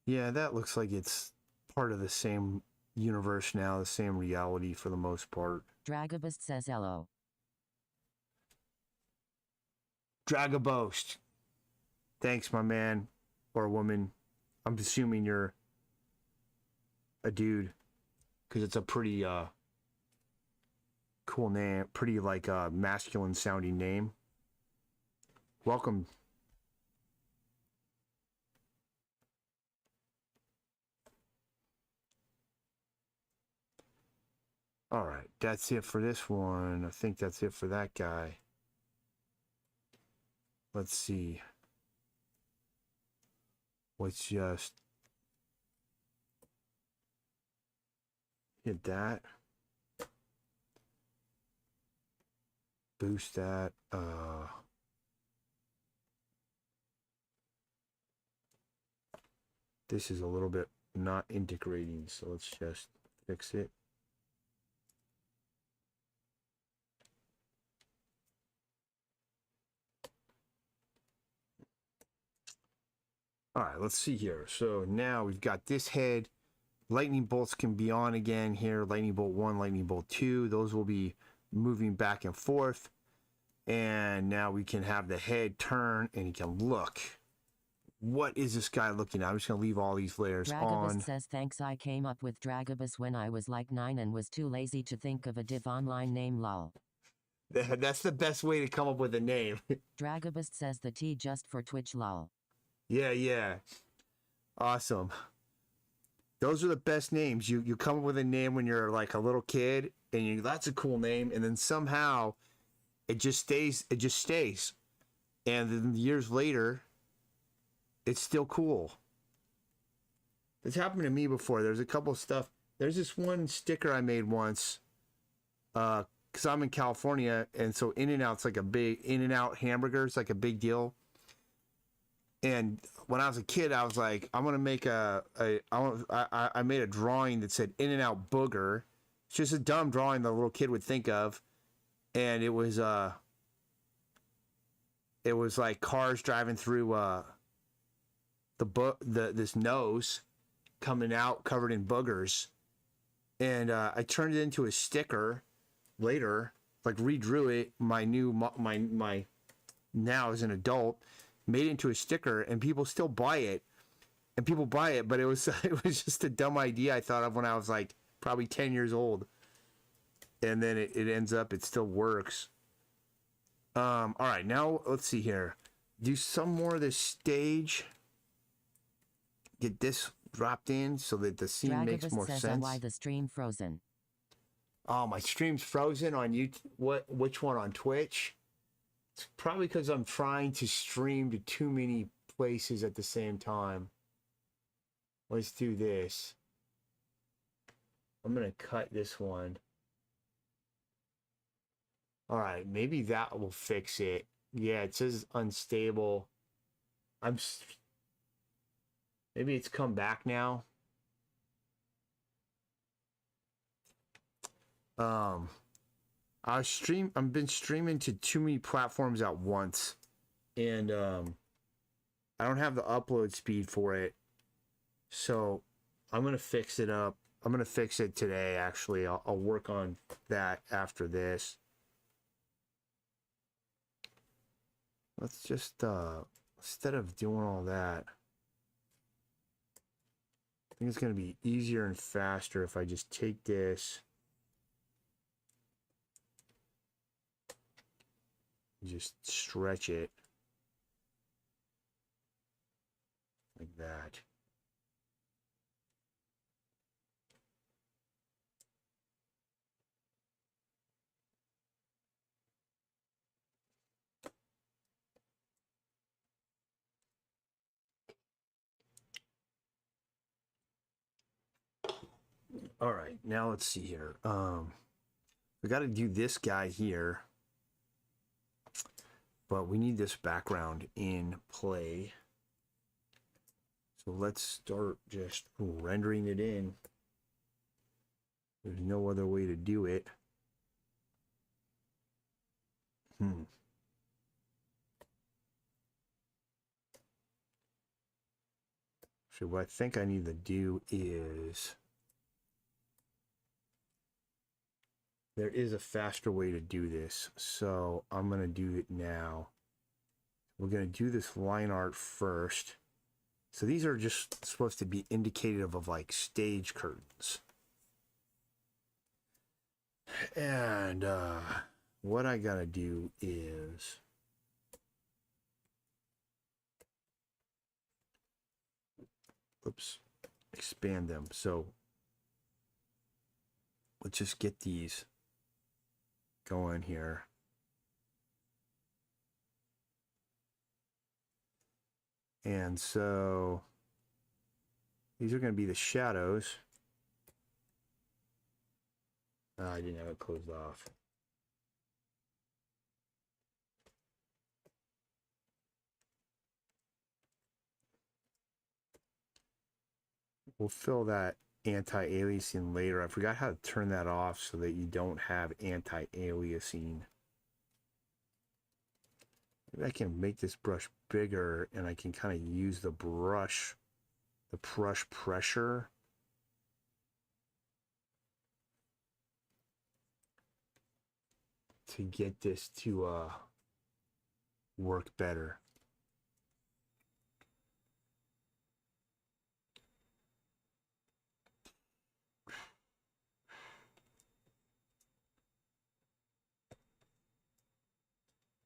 Yeah, that looks like it's part of the same universe now, the same reality for the most part. Dragobust says hello. Dragabost. Thanks, my man or woman. I'm assuming you're a dude because it's a pretty cool name, pretty like masculine sounding name. Welcome. All right, that's it for this one. I think that's it for that guy. Let's see. Let's just hit that. Boost that. This is a little bit not integrating, so let's just fix it. All right, let's see here. So now we've got this head. Lightning bolts can be on again here. Lightning bolt 1, lightning bolt 2. Those will be moving back and forth. And now we can have the head turn and he can look. What is this guy looking at? I'm just going to leave all these layers on. Dragobust says thanks, I came up with Dragobust when I was like 9 and was too lazy to think of a div online name lol. That's the best way to come up with a name. Dragobust says the T just for Twitch lol. Yeah. Awesome. Those are the best names. You come up with a name when you're like a little kid and that's a cool name, and then somehow it just stays. And then years later, it's still cool. It's happened to me before. There's a couple of stuff. There's this one sticker I made once, because I'm in California, and so In-N-Out's like a big In-N-Out hamburger. It's like a big deal. And when I was a kid, I was like, I'm gonna make I made a drawing that said In-N-Out Booger. It's just a dumb drawing that a little kid would think of, and it was like cars driving through this nose coming out covered in boogers, and I turned it into a sticker later, like redrew it. My now as an adult, made it into a sticker, and people still buy it, but it was just a dumb idea I thought of when I was like probably 10 years old, and then it ends up it still works. All right, now let's see here. Do some more of this stage. Get this dropped in so that the scene makes more sense. Why the stream frozen? Oh, my stream's frozen on YouTube. Which one, on Twitch? It's probably because I'm trying to stream to too many places at the same time. Let's do this. I'm gonna cut this one. All right, maybe that will fix it. Yeah, it says unstable. Maybe it's come back now. I've been streaming to too many platforms at once, and I don't have the upload speed for it. So I'm gonna fix it up. I'm gonna fix it today. Actually, I'll work on that after this. Let's just instead of doing all that, I think it's gonna be easier and faster if I just take this. Just stretch it. that. All right, now let's see here. We got to do this guy here, but we need this background in play. So let's start just rendering it in. There's no other way to do it. So what I think I need to do is, there is a faster way to do this. So I'm going to do it now. We're going to do this line art first. So these are just supposed to be indicative of like stage curtains. And what I got to do is, oops, expand them. So let's just get these going here. And so these are going to be the shadows. I didn't have it closed off. We'll fill that anti-aliasing later. I forgot how to turn that off so that you don't have anti-aliasing. Maybe I can make this brush bigger and I can kind of use the brush pressure. To get this to work better.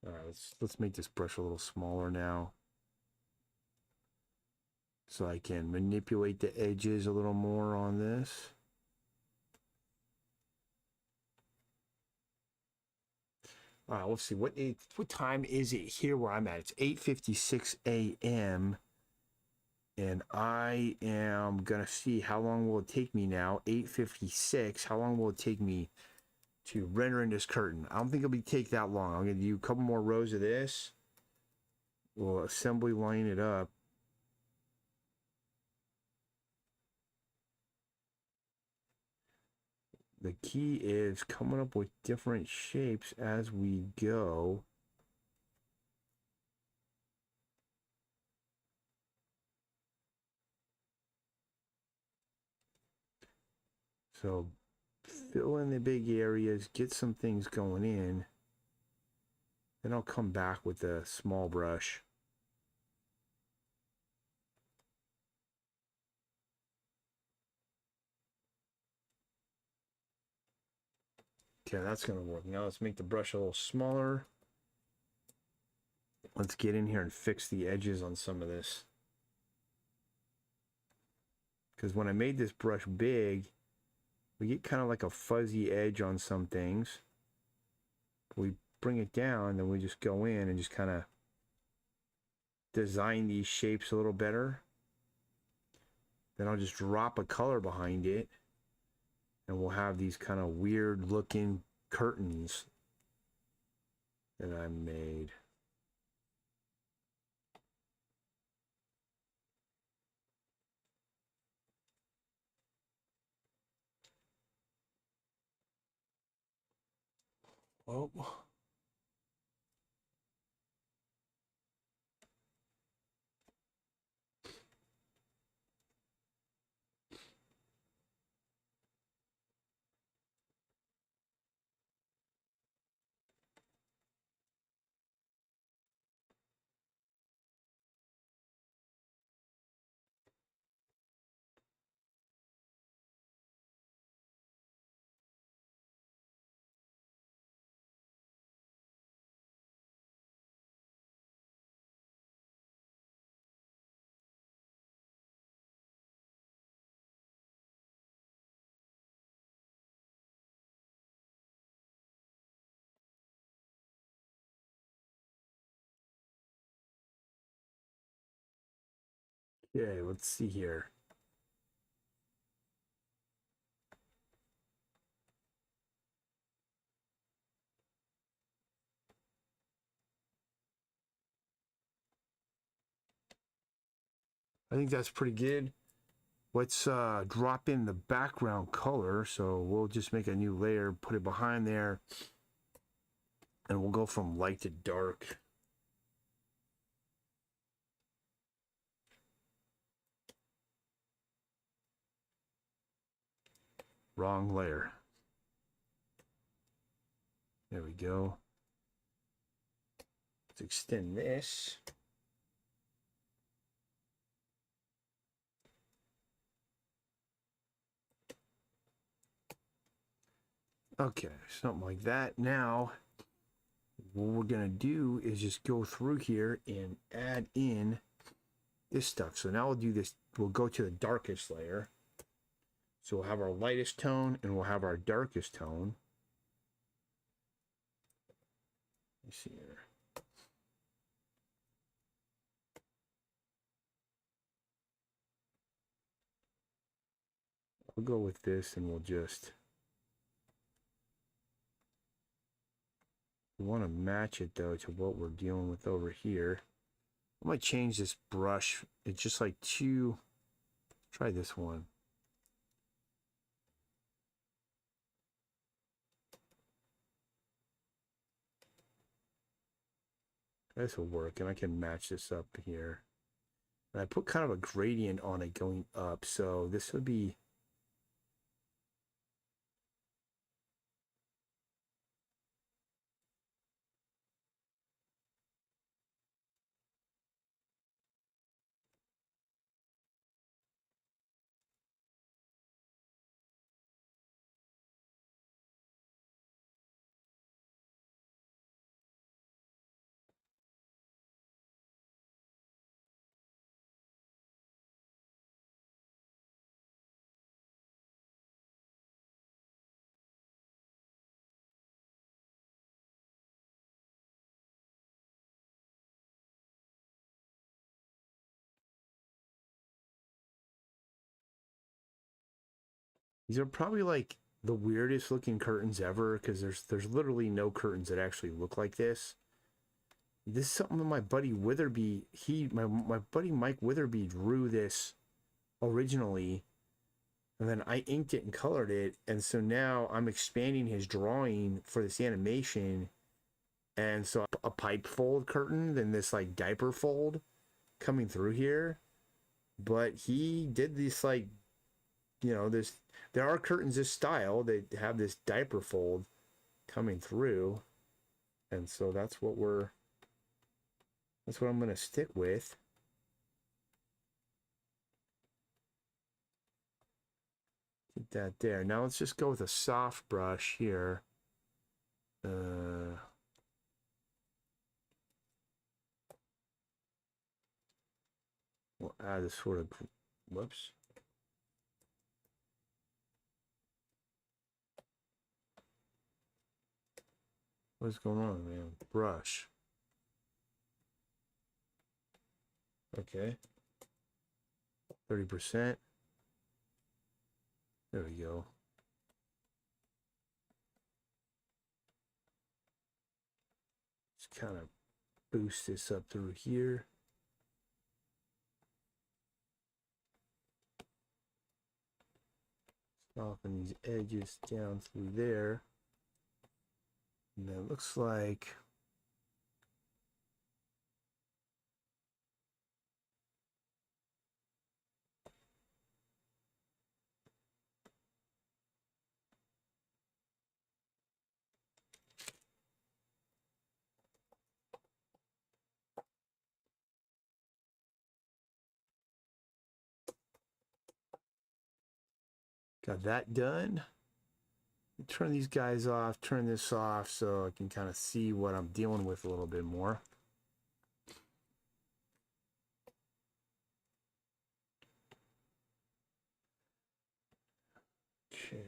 All right, let's make this brush a little smaller now, so I can manipulate the edges a little more on this. All right, let's see what time is it here where I'm at. It's 8:56 a.m. and I am gonna see how long will it take me now. 8:56. How long will it take me to render in this curtain? I don't think it'll take that long. I'm gonna do a couple more rows of this. We'll assembly line it up. The key is coming up with different shapes as we go. So fill in the big areas, get some things going in. Then I'll come back with a small brush. Okay, that's going to work. Now let's make the brush a little smaller. Let's get in here and fix the edges on some of this. Because when I made this brush big, we get kind of like a fuzzy edge on some things. We bring it down, then we just go in and just kind of design these shapes a little better. Then I'll just drop a color behind it, and we'll have these kind of weird looking curtains that I made. Oh. Okay, let's see here. I think that's pretty good. Let's drop in the background color. So we'll just make a new layer, put it behind there, and we'll go from light to dark. Wrong layer. There we go. Let's extend this. Okay, something like that. Now, what we're going to do is just go through here and add in this stuff. So now we'll do this. We'll go to the darkest layer. So we'll have our lightest tone and we'll have our darkest tone. Let's see here. We'll go with this and we'll just... We want to match it though to what we're dealing with over here. I might change this brush. It's just like too... Try this one. This will work, and I can match this up here. And I put kind of a gradient on it going up, so this would be... These are probably like the weirdest looking curtains ever, because there's literally no curtains that actually look like this. This is something that my buddy Witherby, my buddy Mike Witherby drew this originally, and then I inked it and colored it, and so now I'm expanding his drawing for this animation, and so a pipe fold curtain, then this like diaper fold coming through here, but he did this like, you know, this, there are curtains this style that have this diaper fold coming through, and so that's what I'm going to stick with. Get that there. Now let's just go with a soft brush here. We'll add this sort of, whoops. What's going on, man? Brush. Okay. 30%. There we go. Just kind of boost this up through here. Soften these edges down through there. And that looks like... Got that done. Turn these guys off, turn this off so I can kind of see what I'm dealing with a little bit more. Okay.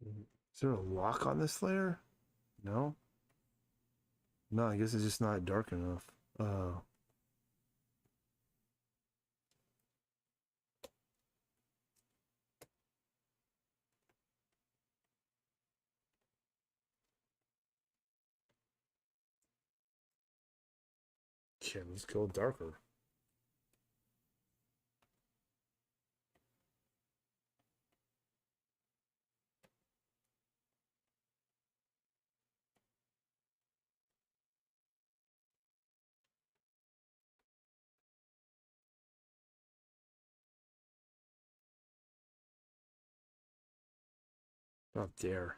Is there a lock on this layer? No? No, I guess it's just not dark enough. Okay, let's go darker. Up there.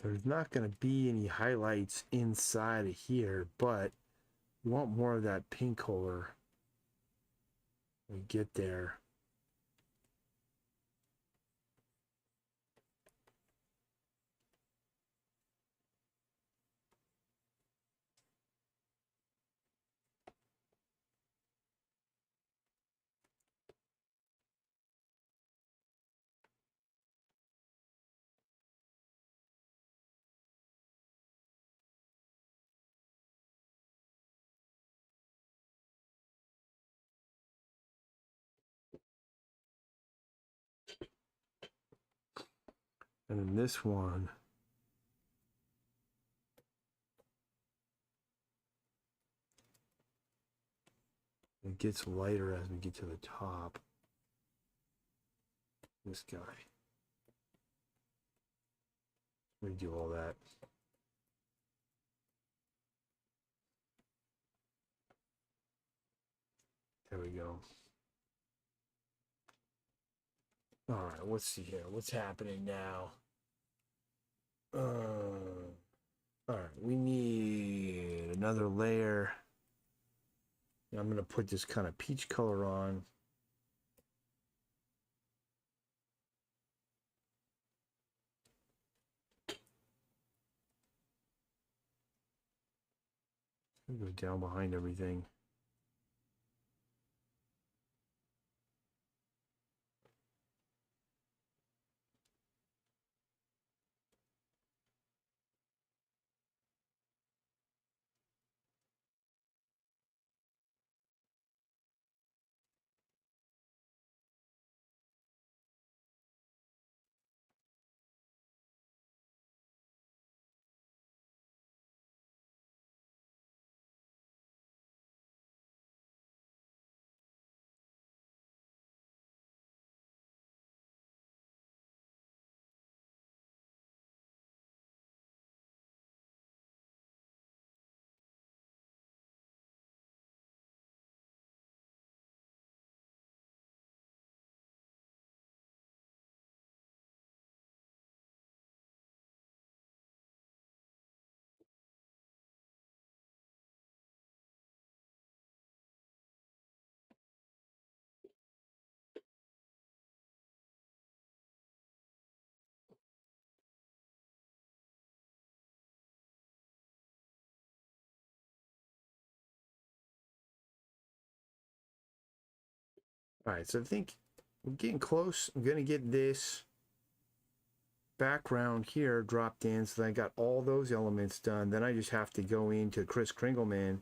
There's not going to be any highlights inside of here, but we want more of that pink color when we get there. And then this one, it gets lighter as we get to the top. This guy. We do all that. There we go. All right, let's see here. What's happening now? All right, we need another layer. I'm going to put this kind of peach color on. Go down behind everything. All right, so I think we're getting close. I'm going to get this background here dropped in, so I got all those elements done. Then I just have to go into Kris Kringelman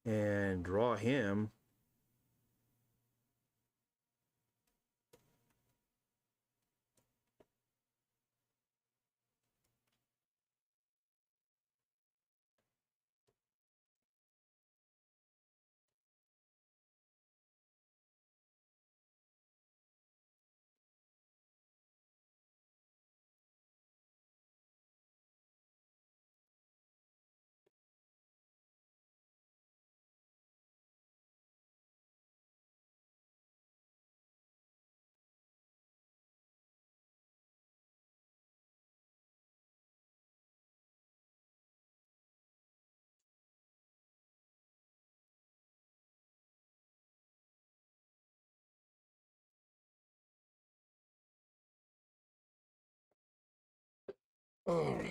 and draw him. Oh,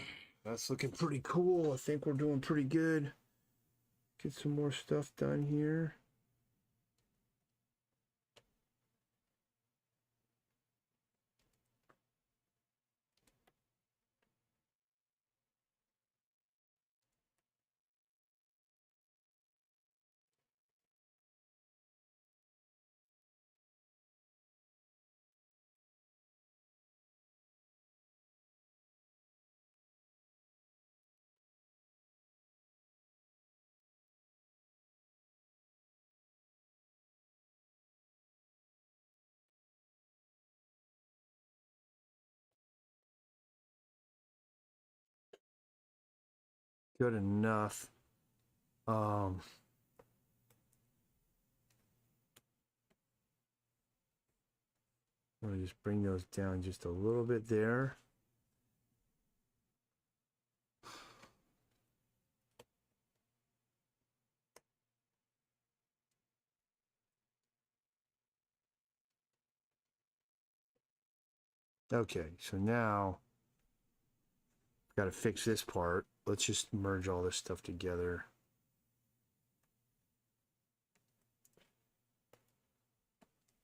That's looking pretty cool. I think we're doing pretty good. Get some more stuff done here. Good enough. I'm gonna just bring those down just a little bit there. Okay, so now got to fix this part. Let's just merge all this stuff together.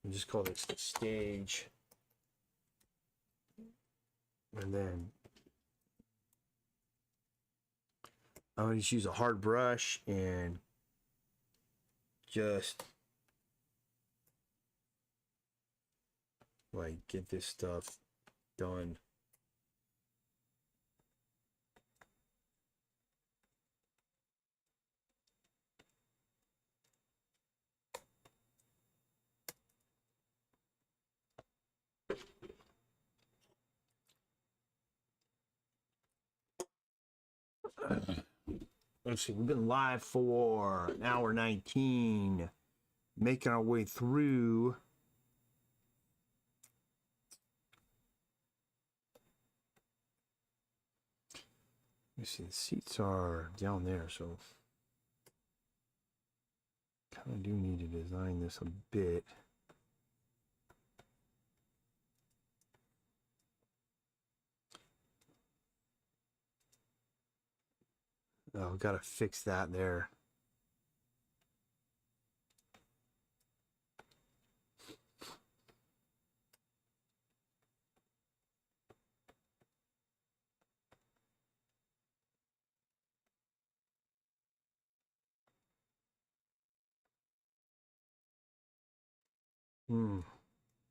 And just call this the stage. And then I'm going to just use a hard brush and just like get this stuff done. Let's see, we've been live for an hour 19, making our way through. Let me see, the seats are down there, so kind of do need to design this a bit. Oh, gotta fix that there.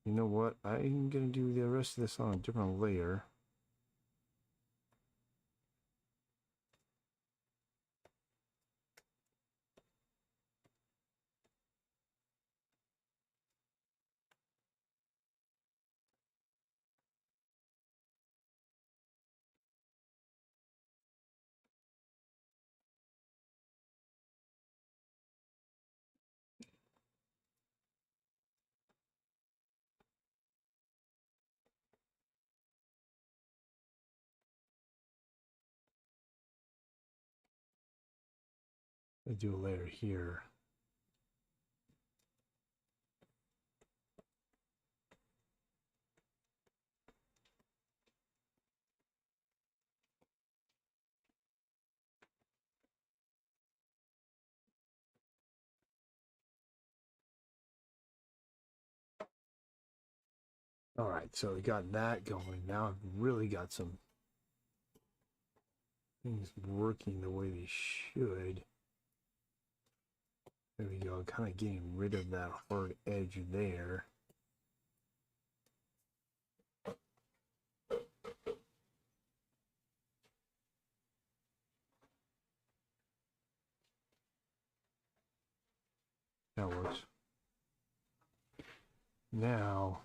You know what? I'm gonna do the rest of this on a different layer. I do a layer here. All right, so we got that going. Now I've really got some things working the way they should. There we go, kind of getting rid of that hard edge there. That works. Now,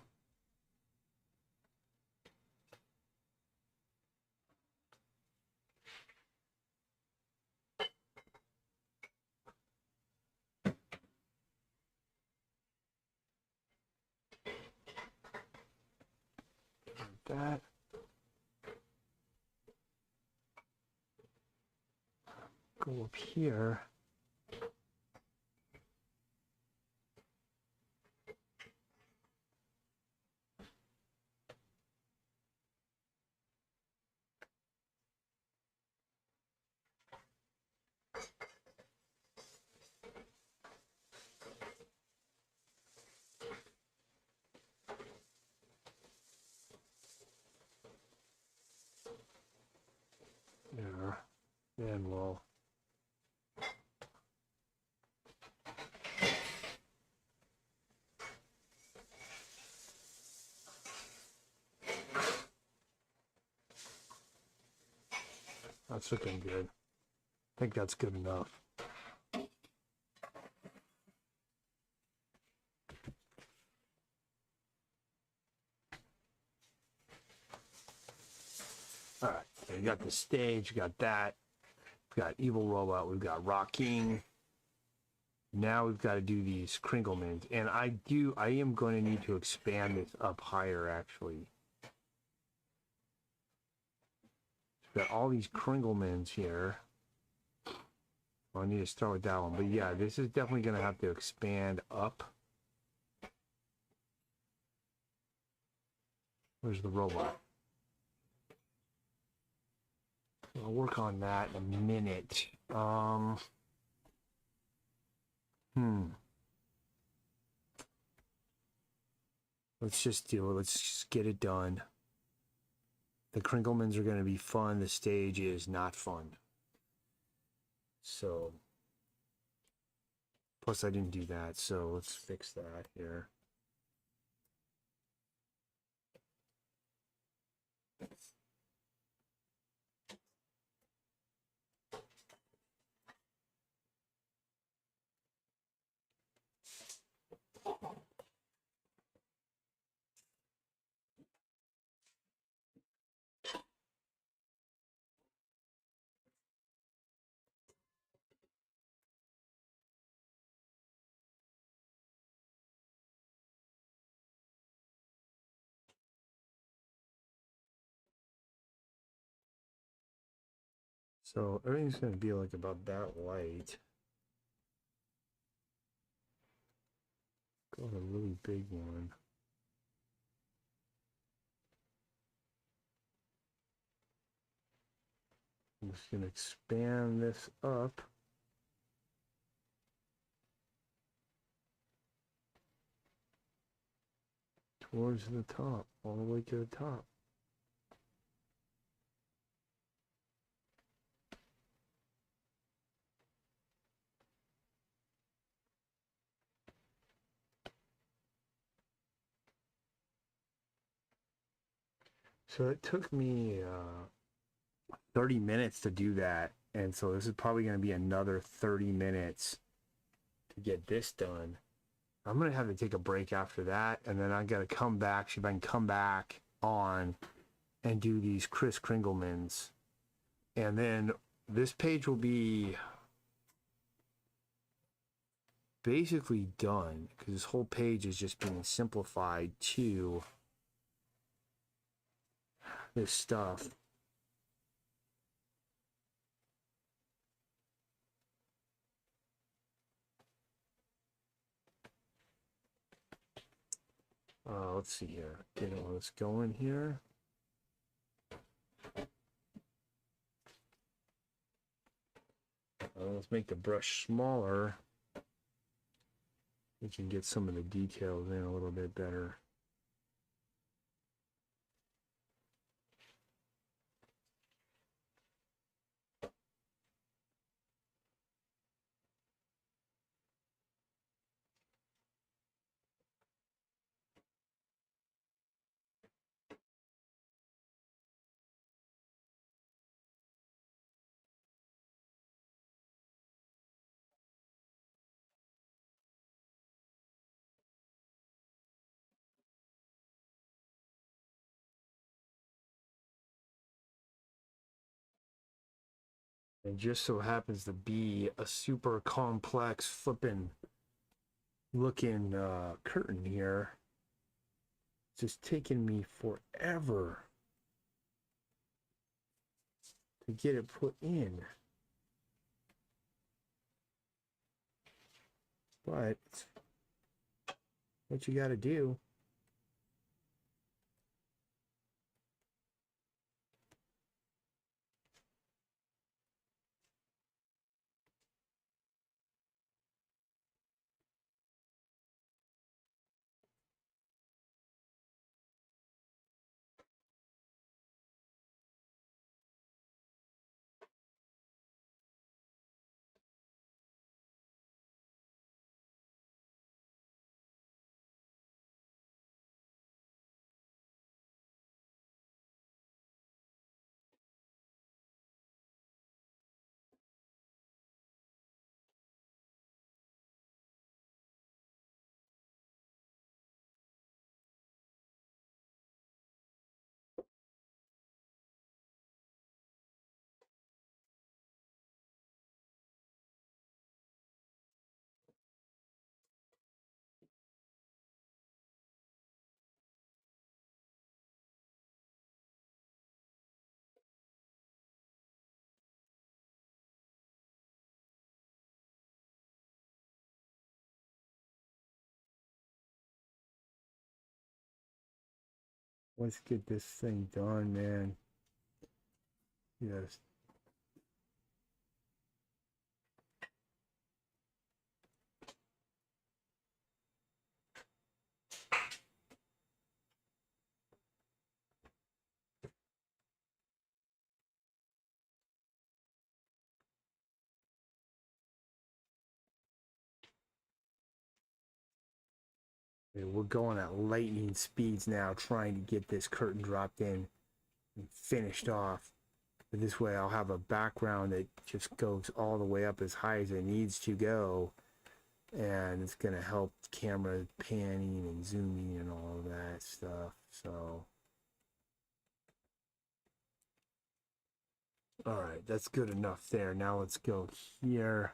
that. Go up here. And we'll that's looking good. I think that's good enough. All right, so you got the stage, you got that. We've got Evil Robot, we've got Rocking. Now we've got to do these Kringlemans. And I am going to need to expand this up higher, actually. We've got all these Kringlemans here. Well, I need to start with that one. But yeah, this is definitely going to have to expand up. Where's the robot? I'll work on that in a minute. Let's just do it. Let's just get it done. The Kringlemans are going to be fun. The stage is not fun. So, plus I didn't do that. So let's fix that here. So everything's going to be like about that light. Got a really big one. I'm just going to expand this up. Towards the top, all the way to the top. So it took me 30 minutes to do that. And so this is probably going to be another 30 minutes to get this done. I'm going to have to take a break after that. And then I got to come back, see if I can come back on and do these Kris Kringlemans. And then this page will be basically done because this whole page is just being simplified to this stuff. Let's see here. Get all this going here. Let's make the brush smaller. We can get some of the details in a little bit better. It just so happens to be a super complex flipping looking curtain here. It's just taking me forever to get it put in. But it's what you got to do. Let's get this thing done, man. Yes. We're going at lightning speeds now, trying to get this curtain dropped in and finished off. But this way I'll have a background that just goes all the way up as high as it needs to go. And it's going to help camera panning and zooming and all of that stuff. So, all right, that's good enough there. Now let's go here.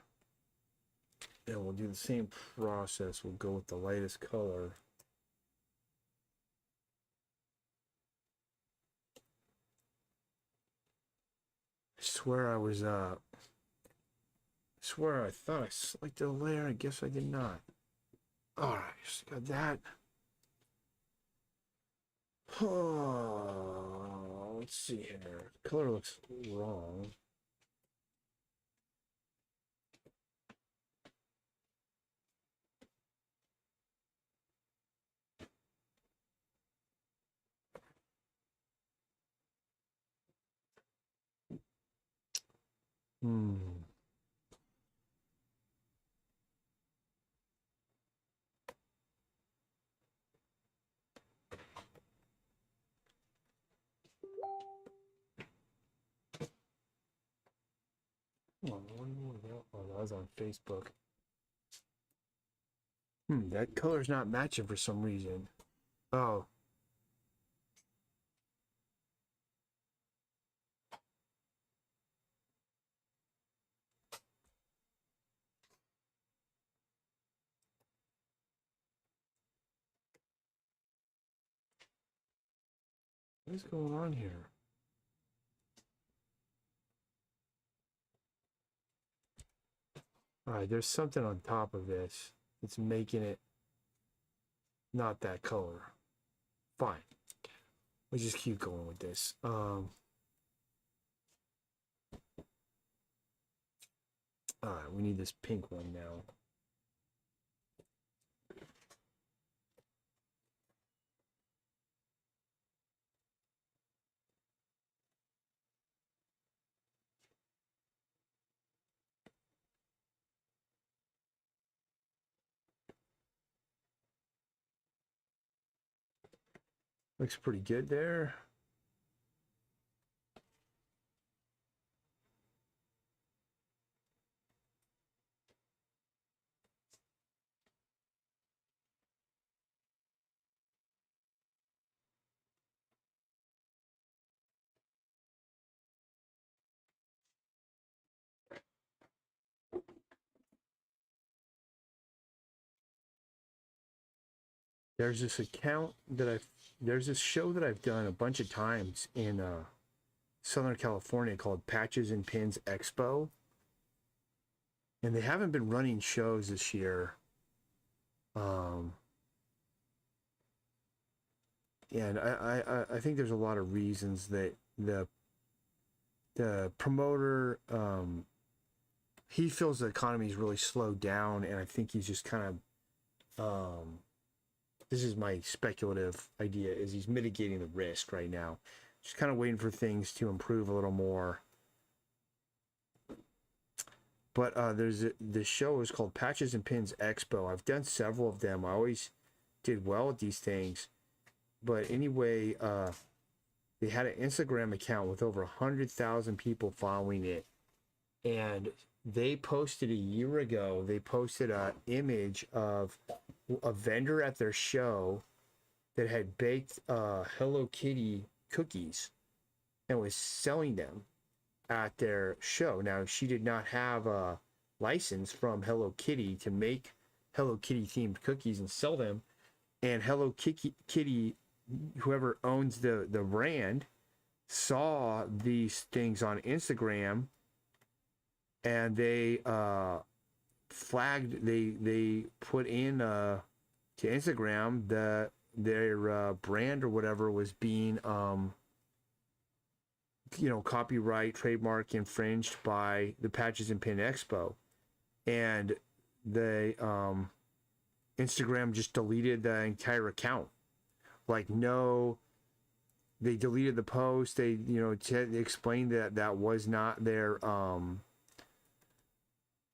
And we'll do the same process. We'll go with the lightest color. I swear I was, I swear I thought I selected a layer. I guess I did not. All right, just got that. Oh, let's see here. Color looks wrong. Oh, that was on Facebook. That color's not matching for some reason. Oh. What is going on here? All right, there's something on top of this. It's making it not that color. Fine. Let's just keep going with this. All right, we need this pink one now. Looks pretty good there. There's this account that there's this show that I've done a bunch of times in Southern California called Patches and Pins Expo. And they haven't been running shows this year. And I think there's a lot of reasons that the promoter he feels the economy's really slowed down, and I think he's just kind of this is my speculative idea, is he's mitigating the risk right now, just kind of waiting for things to improve a little more. But this show is called Patches and Pins Expo. I've done several of them. I always did well with these things. But anyway, they had an Instagram account with over 100,000 people following it. And they posted a year ago, they posted an image of a vendor at their show that had baked Hello Kitty cookies and was selling them at their show. Now, she did not have a license from Hello Kitty to make Hello Kitty themed cookies and sell them. And Hello Kitty, whoever owns the brand, saw these things on Instagram, and they flagged, they put in to Instagram their brand or whatever was being copyright trademark infringed by the Patches and Pin Expo, and they Instagram just deleted the entire account. Like, no, they deleted the post. They they explained that that was not their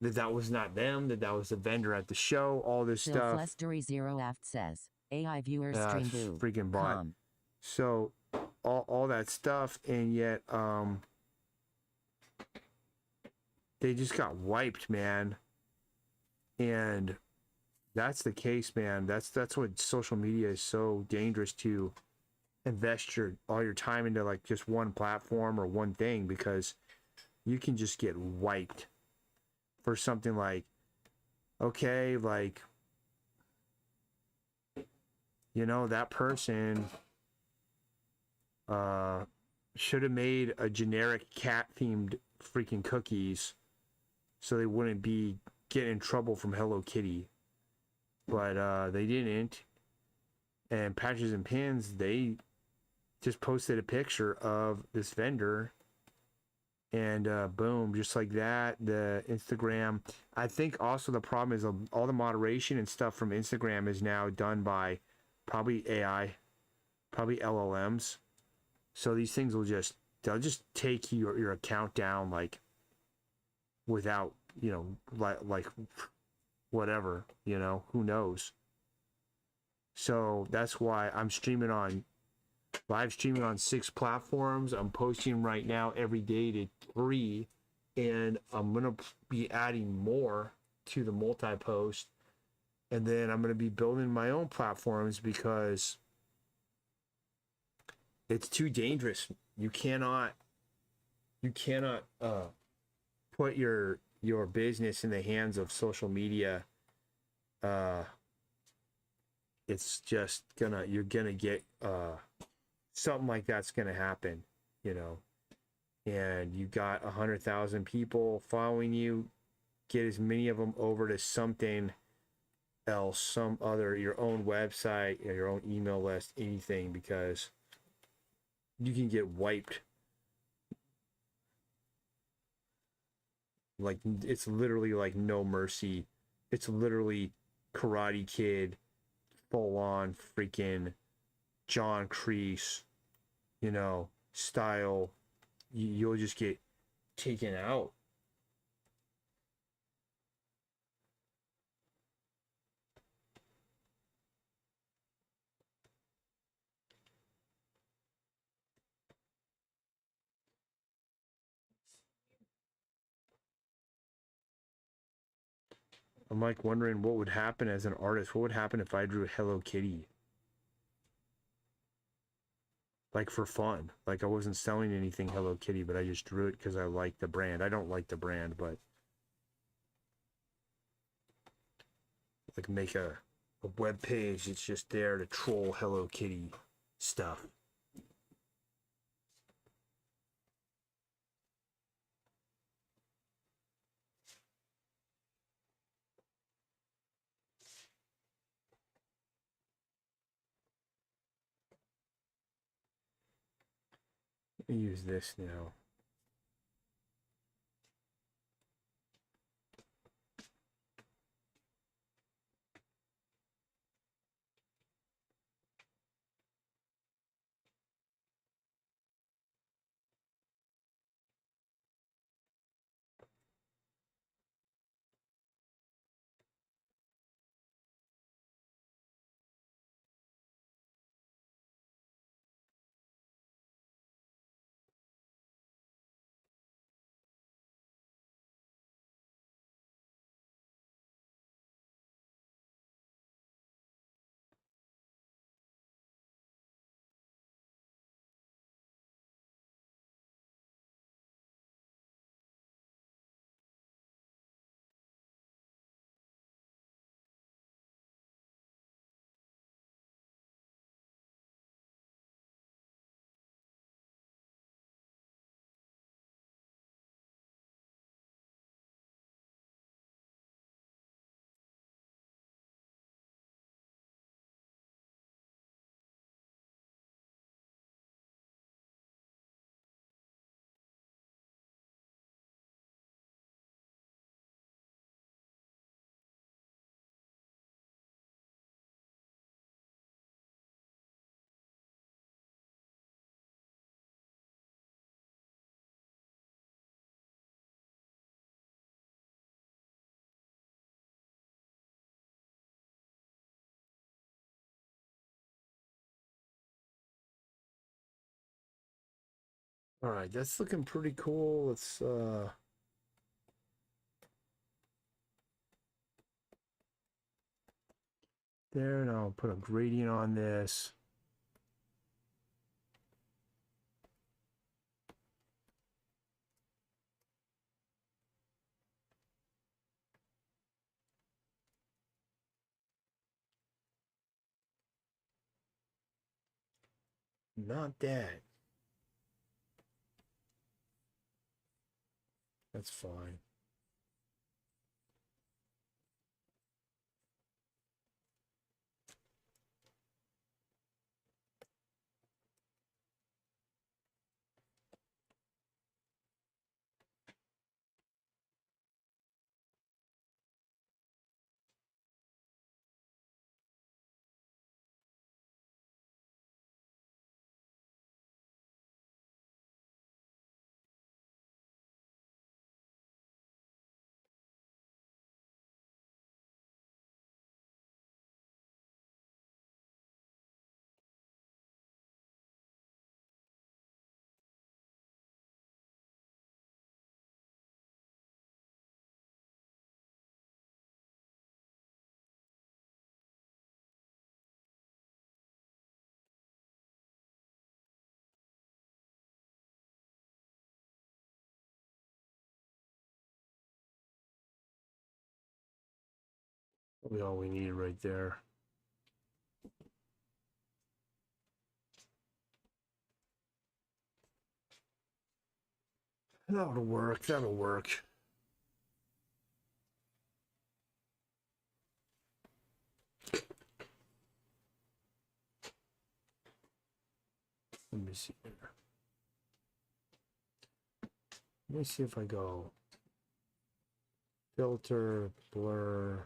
that was not them, that was the vendor at the show, all this Phil stuff. Flustery Zero Aft says, AI viewers stream boo. Freaking bot. Com. So all that stuff, and yet they just got wiped, man. And that's the case, man. That's what social media is so dangerous, to invest all your time into like just one platform or one thing, because you can just get wiped for something like, okay, like, that person should have made a generic cat themed freaking cookies so they wouldn't be getting in trouble from Hello Kitty, but they didn't. And Patches and Pins, they just posted a picture of this vendor, and boom, just like that, the Instagram. I think also the problem is all the moderation and stuff from Instagram is now done by probably AI, probably LLMs. So these things they'll just take your account down, like, without, like whatever, who knows. So that's why I'm live streaming on 6 platforms. I'm posting right now every day to 3, and I'm going to be adding more to the multi-post. And then I'm going to be building my own platforms, because it's too dangerous. You cannot put your business in the hands of social media. It's just you're gonna get something like that's gonna happen, and you got 100,000 people following you. Get as many of them over to something else, your own website, your own email list, anything, because you can get wiped. Like, it's literally like no mercy. It's literally Karate Kid, full on freaking John Kreese, style. You'll just get taken out. I'm like wondering what would happen as an artist. What would happen if I drew Hello Kitty? Like, for fun. Like, I wasn't selling anything Hello Kitty, but I just drew it because I like the brand. I don't like the brand, but like, make a web page that's just there to troll Hello Kitty stuff. Let me use this now. All right, that's looking pretty cool. Let's there, and I'll put a gradient on this. Not that. That's fine. Probably all we need right there. That'll work. That'll work. Let me see here. Let me see if I go filter, blur.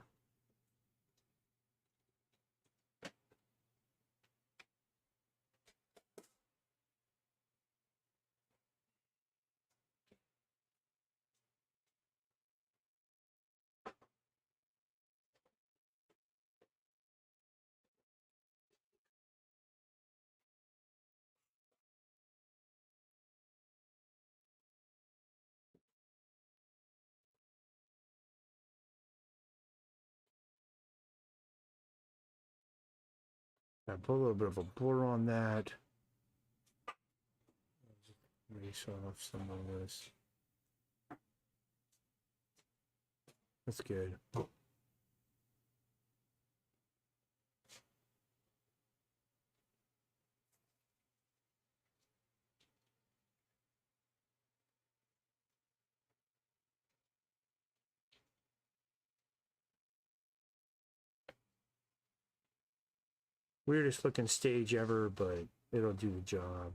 I put a little bit of a blur on that. Erase off some of this. That's good. Weirdest looking stage ever, but it'll do the job.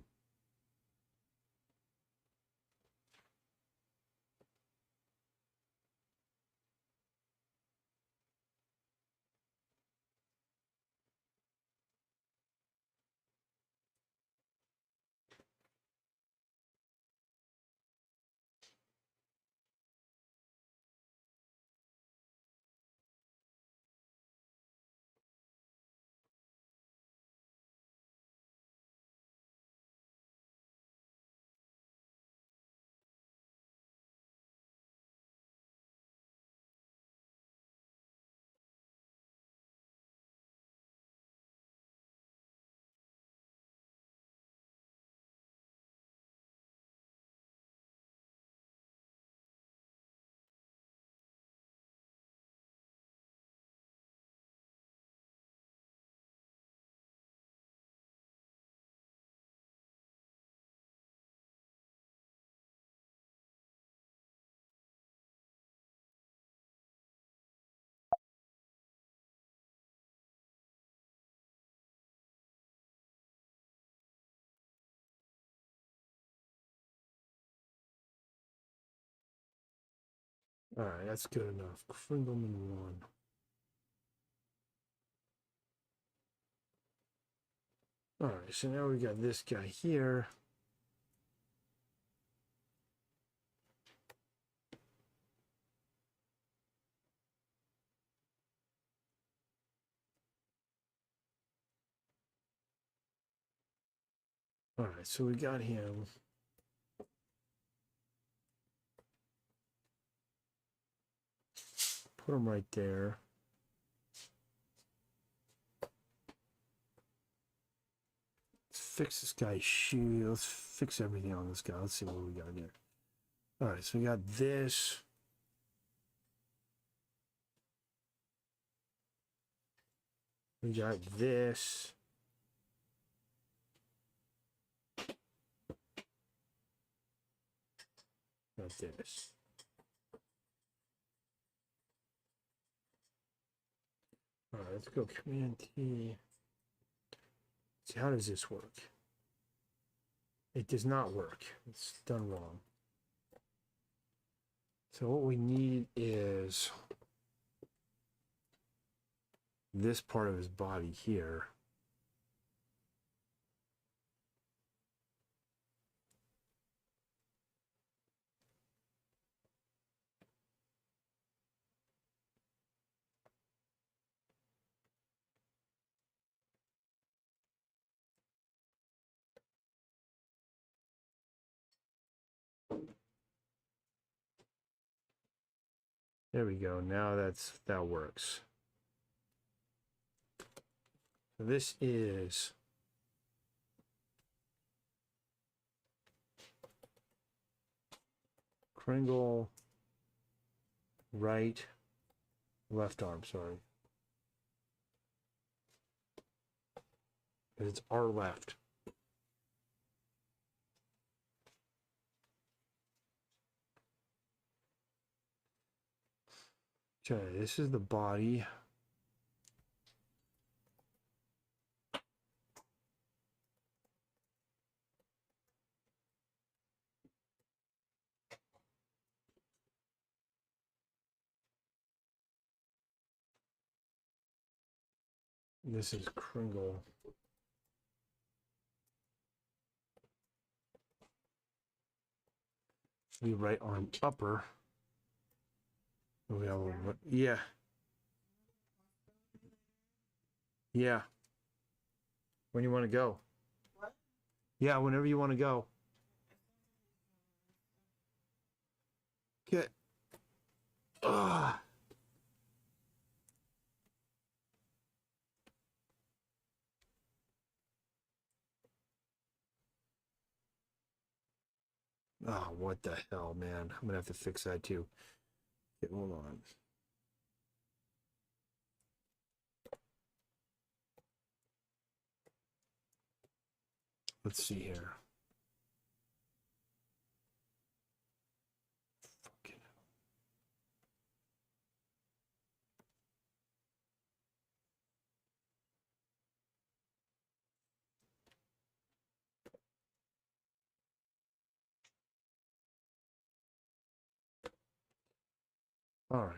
All right, that's good enough. Kringelman 1. All right, so now we got this guy here. All right, so we got him. Put them right there. Let's fix this guy's shoe. Let's fix everything on this guy. Let's see what we got here. All right, so we got this. We got this. Got this. All right, let's go Command T. See, how does this work? It does not work. It's done wrong. So what we need is this part of his body here. There we go. Now that works. So this is Kringle right, left arm, sorry. It's our left. Okay, this is the body. This is Kringle. The right arm upper. We have a little bit. Yeah. Yeah. When you want to go. What? Yeah, whenever you want to go. Okay. Ugh. Oh, what the hell, man. I'm going to have to fix that too. Okay, hold on. Let's see here. Fucking hell. All right.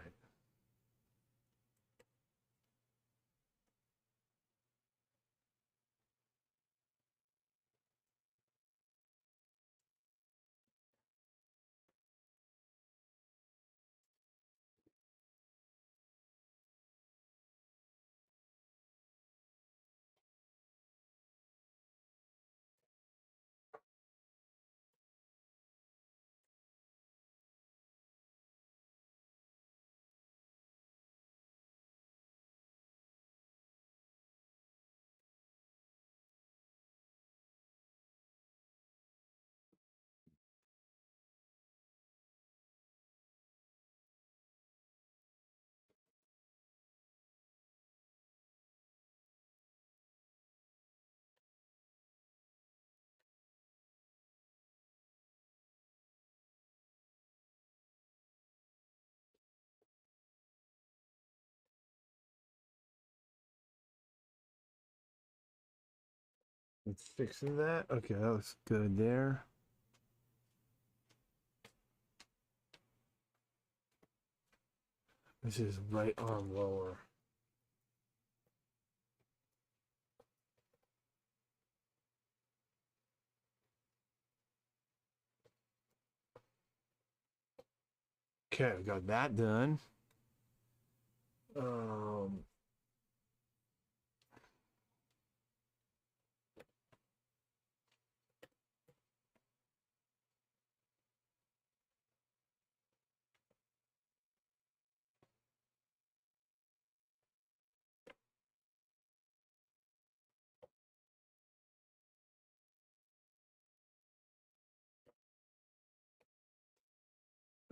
Let's fix that. Okay, that looks good there. This is right arm lower. Okay, we got that done. Um,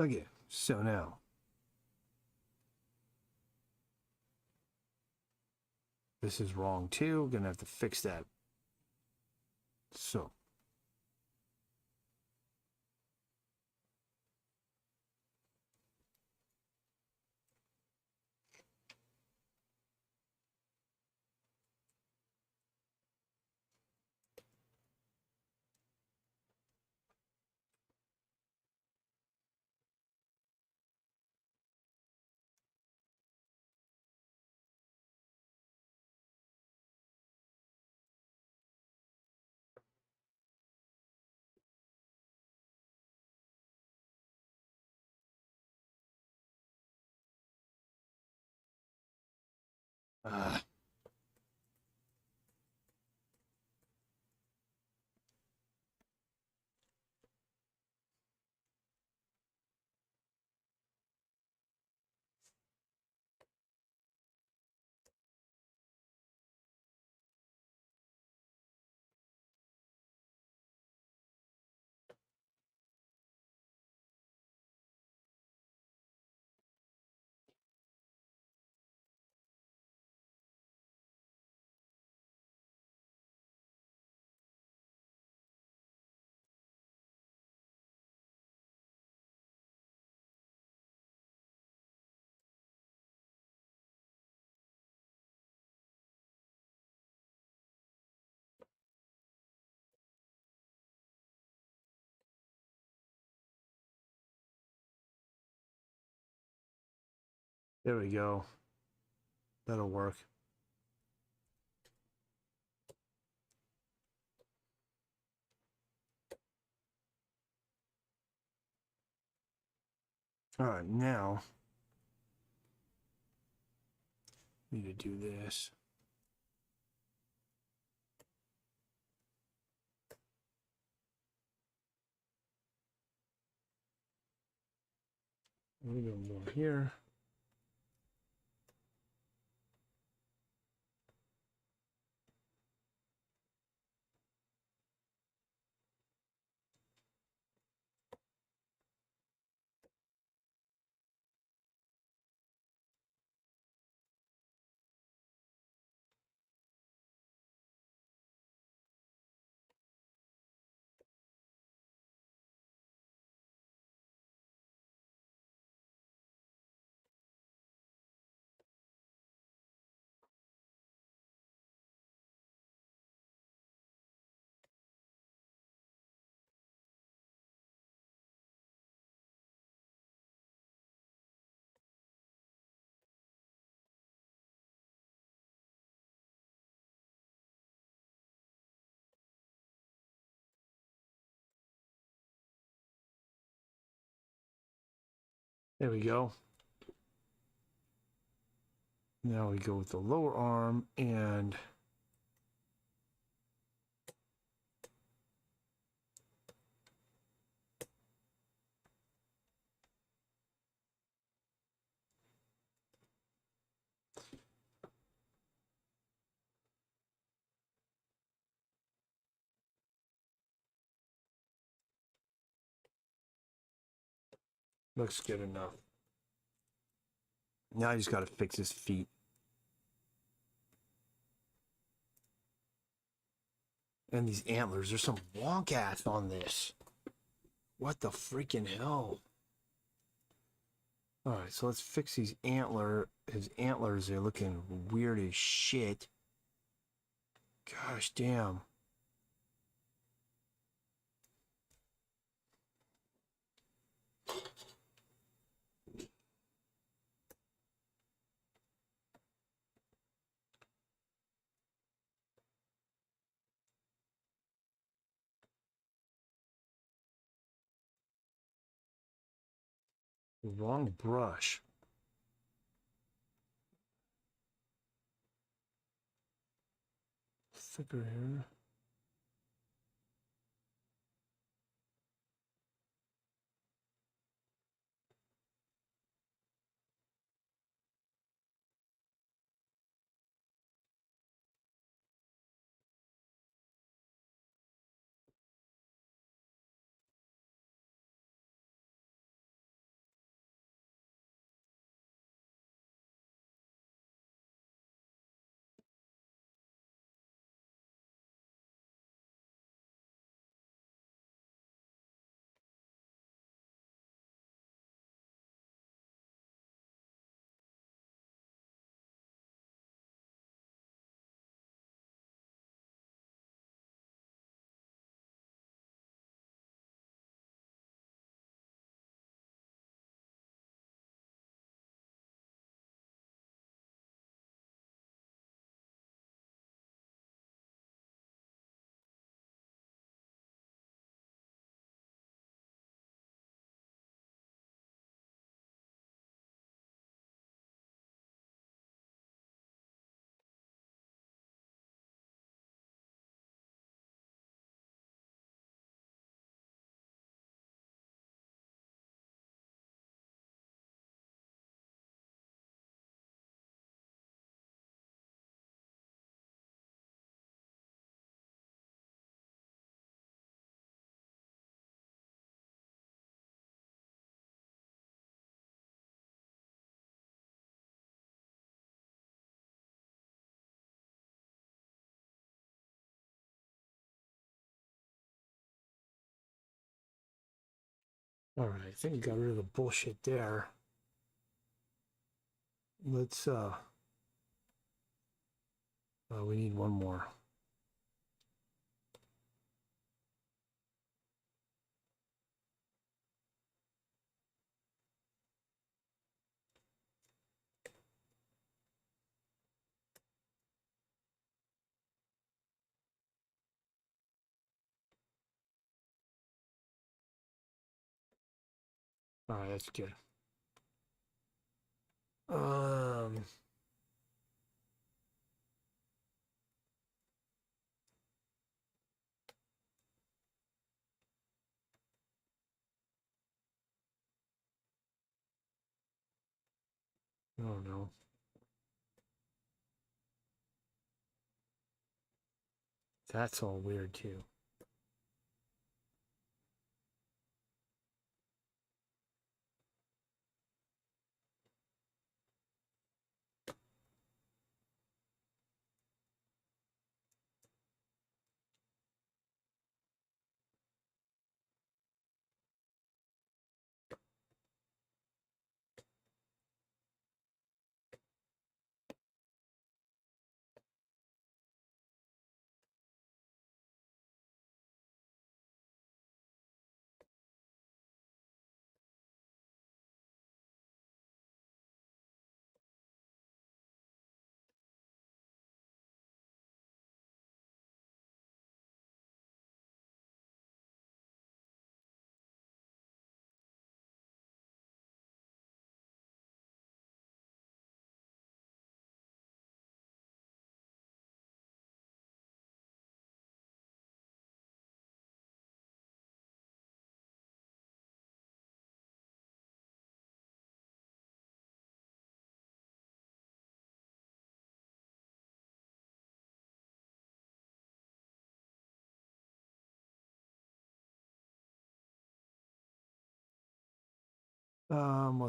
Okay, so now. This is wrong too. Gonna have to fix that. So. There we go. That'll work. All right, now need to do this. A little bit more here. There we go. Now we go with the lower arm and looks good enough. Now I just got to fix his feet. And these antlers, there's some wonk ass on this. What the freaking hell? All right, so let's fix his antlers, they're looking weird as shit. Gosh damn. Wrong brush. Thicker here. All right, I think we got rid of the bullshit there. Let's we need one more. All right, that's good. Oh no. That's all weird too.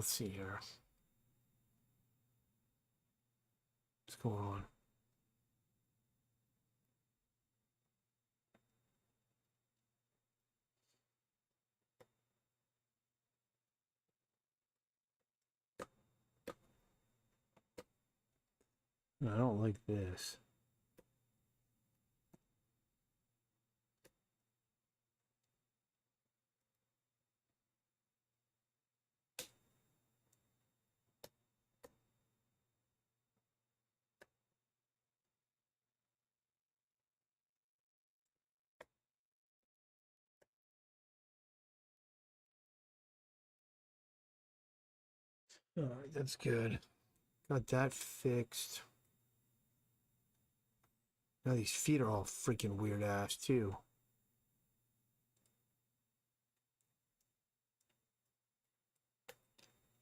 Let's see here. What's going on? I don't like this. All right, that's good. Got that fixed. Now these feet are all freaking weird ass too.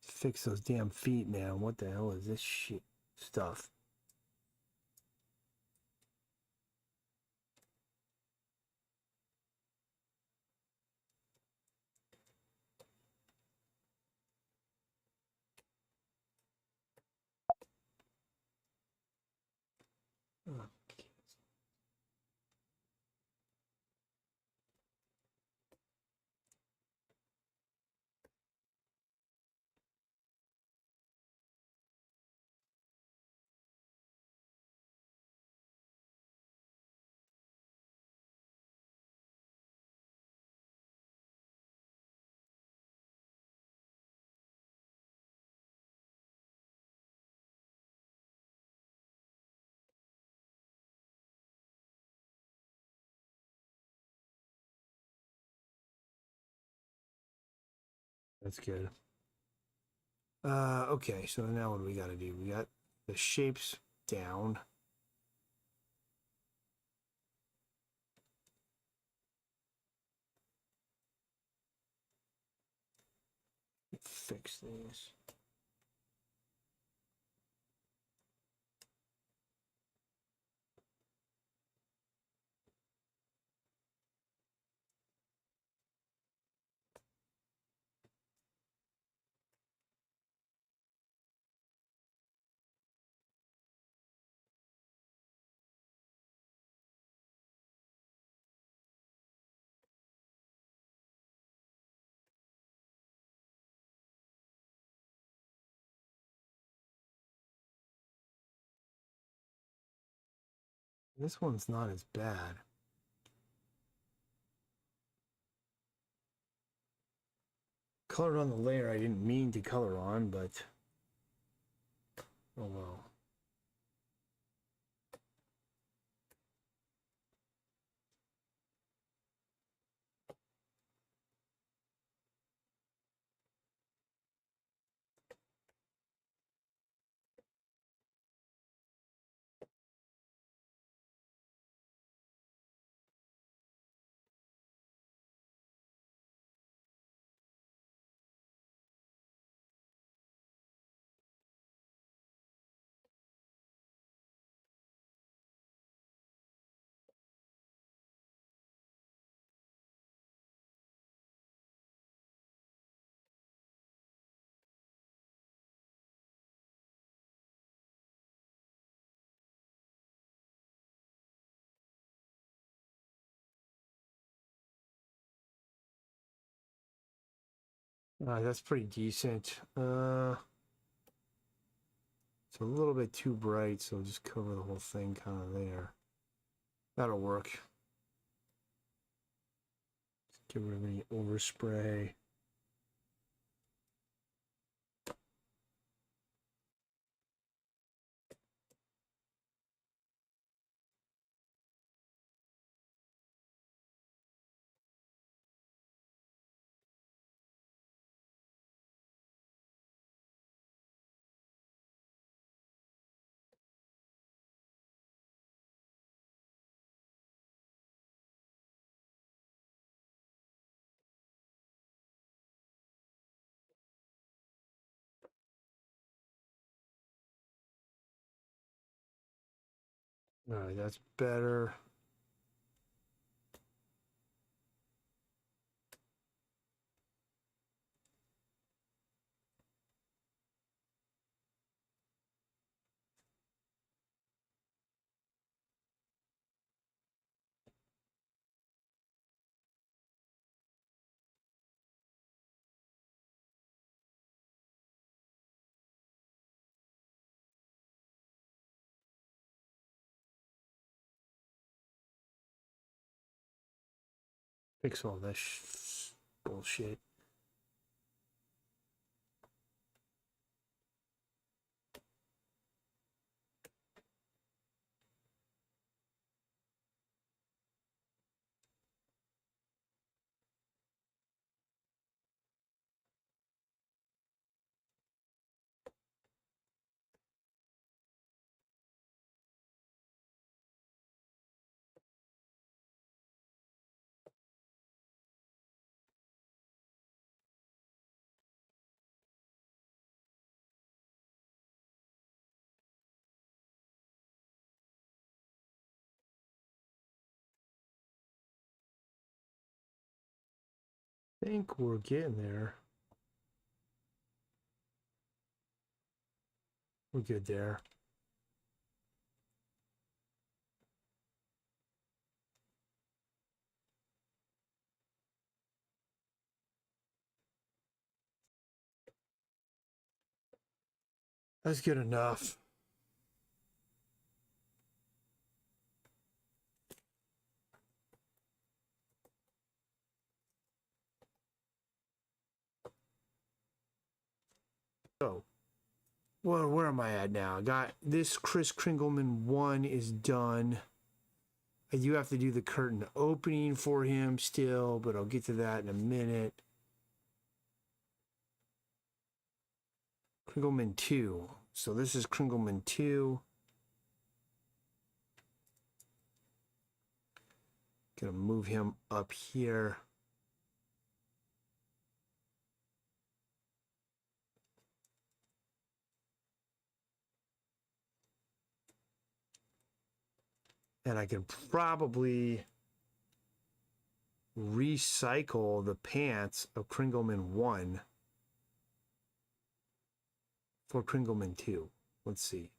Fix those damn feet, man. What the hell is this shit stuff? Okay. That's good. Okay, so now what do we got to do? We got the shapes down. Fix these. This one's not as bad. Colored on the layer I didn't mean to color on, but oh well. That's pretty decent. It's a little bit too bright, so just cover the whole thing kind of there. That'll work. Just get rid of any overspray. All right, that's better. Fix all this bullshit. I think we're getting there. We're good there. That's good enough. So, well, where am I at now? I got this Kris Kringelman 1 is done. I do have to do the curtain opening for him still, but I'll get to that in a minute. Kringelman 2. So this is Kringelman 2. Gonna move him up here. And I can probably recycle the pants of Kringelman 1 for Kringelman 2. Let's see.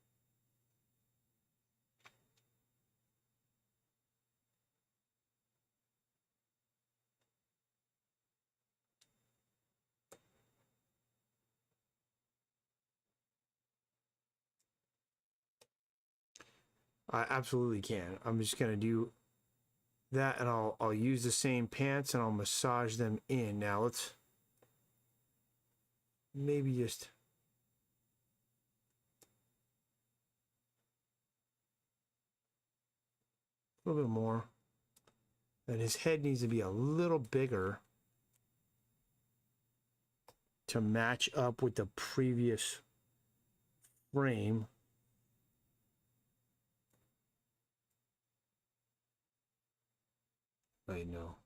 I absolutely can. I'm just gonna do that, and I'll use the same pants and I'll massage them in. Now let's maybe just a little bit more. And his head needs to be a little bigger to match up with the previous frame. Wait, no.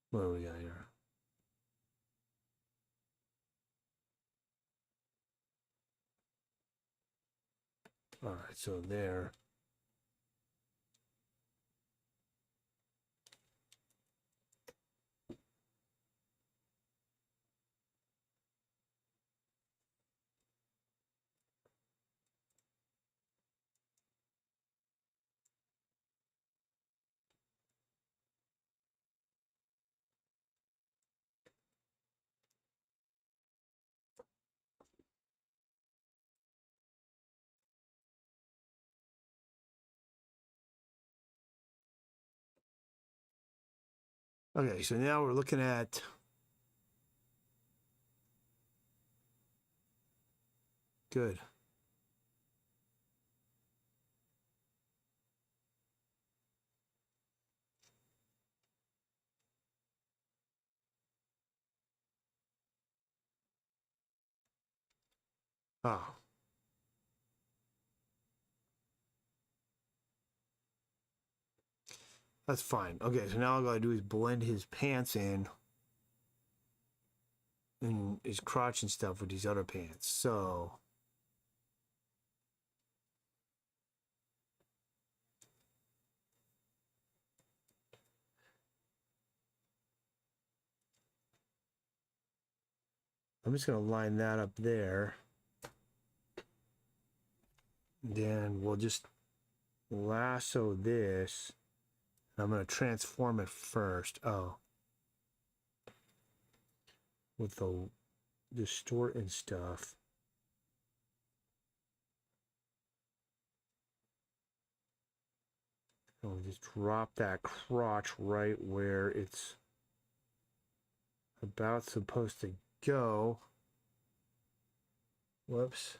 What do we got here? All right, so there. Okay, so now we're looking at good. Ah, that's fine. Okay, so now all I gotta do is blend his pants in and his crotch and stuff with these other pants. So I'm just gonna line that up there. Then we'll just lasso this. I'm gonna transform it first. Oh. With the distort and stuff. I'll just drop that crotch right where it's about supposed to go. Whoops.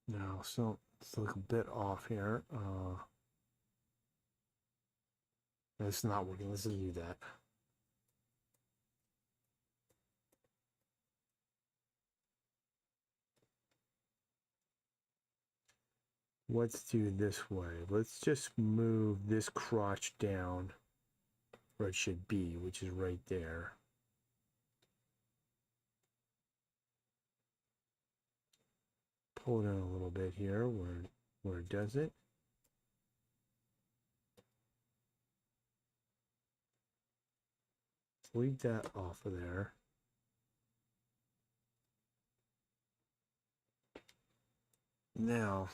No, so it's like a bit off here. It's not working. Let's do that. Let's do it this way. Let's just move this crotch down where it should be, which is right there. Pull it in a little bit here where it does it. Leave that off of there. Now,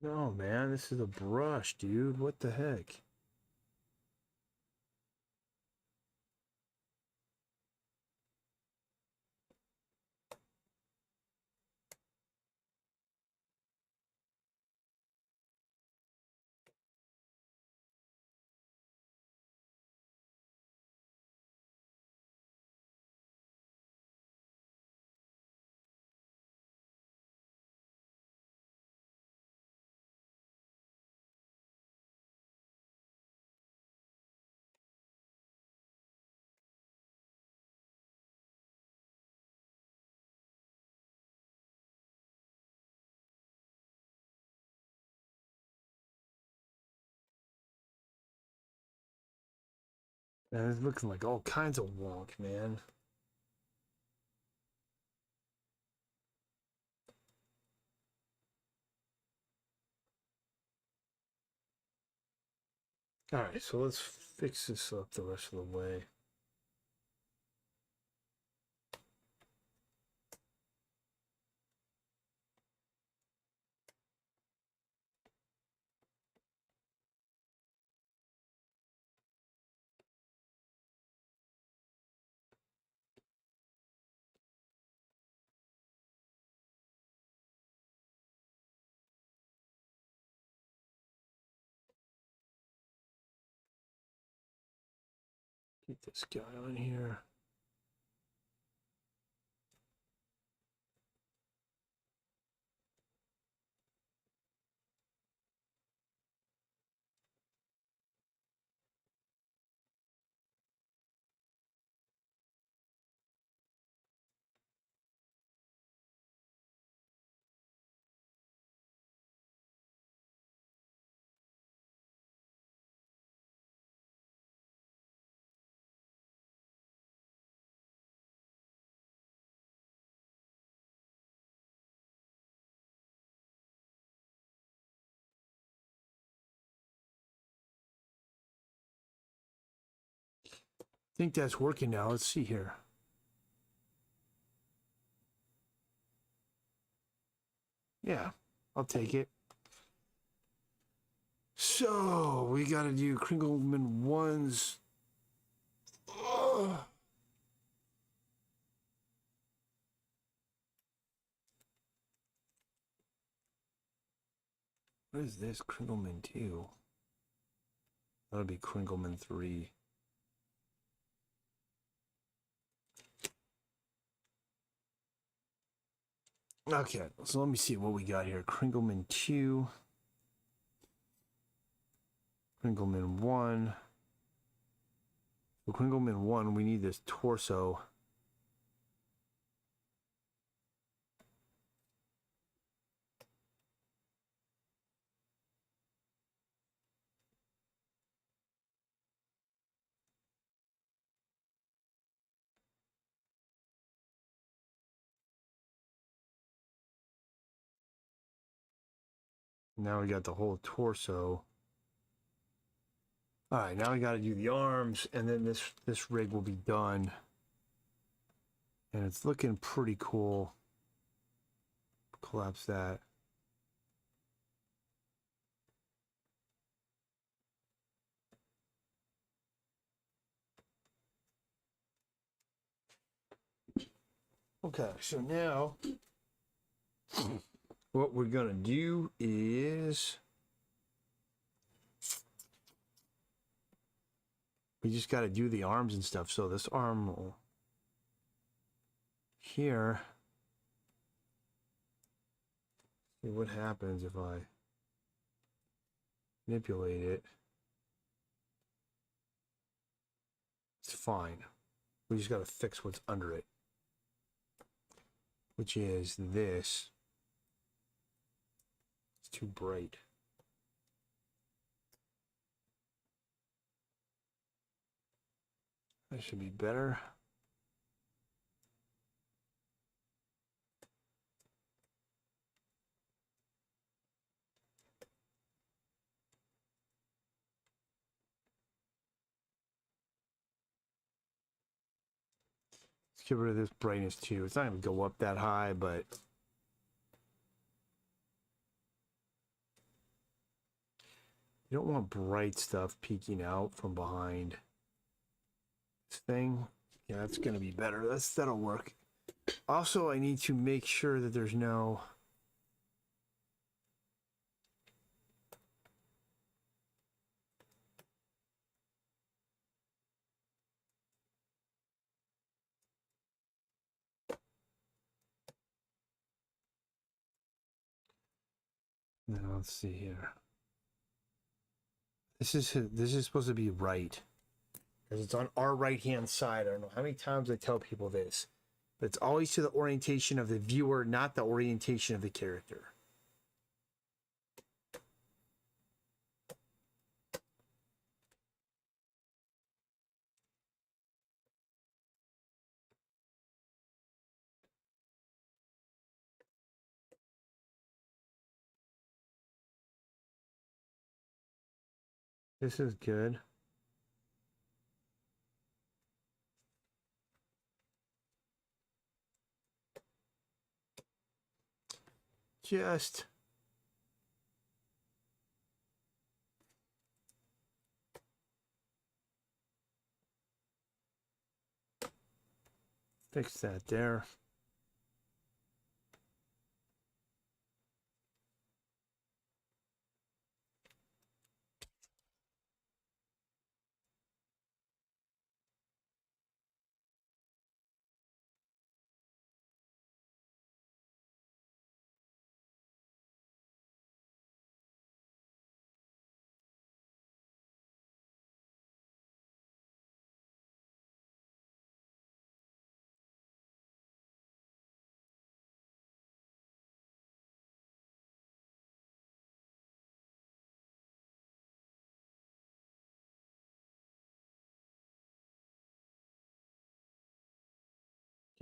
no, man, this is a brush, dude. What the heck? And it's looking like all kinds of wonk, man. All right, so let's fix this up the rest of the way. Get this guy on here. I think that's working now. Let's see here. Yeah, I'll take it. So we got to do Kringleman 1's. Ugh. What is this? Kringleman 2. That'll be Kringleman 3. Okay, so let me see what we got here. Kringleman 2. Kringleman 1. For Kringleman 1, we need this torso. Now we got the whole torso. All right, now we got to do the arms, and then this rig will be done. And it's looking pretty cool. Collapse that. Okay, so now what we're gonna do is we just got to do the arms and stuff. So this arm will here. See what happens if I manipulate it. It's fine. We just got to fix what's under it, which is this. It's too bright. That should be better. Let's get rid of this brightness too. It's not going to go up that high, but you don't want bright stuff peeking out from behind this thing. Yeah, that's going to be better. That'll work. Also, I need to make sure that there's no now let's see here. This is supposed to be right because it's on our right hand side. I don't know how many times I tell people this, but it's always to the orientation of the viewer, not the orientation of the character. This is good. Just fix that there.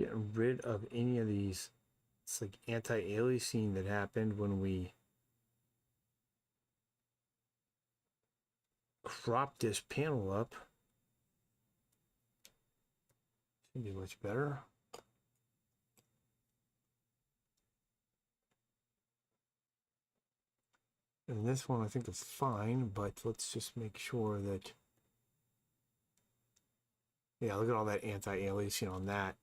Getting rid of any of these. It's like anti-aliasing that happened when we cropped this panel up. Should be much better. And this one I think is fine, but let's just make sure that, yeah, look at all that anti-aliasing on that.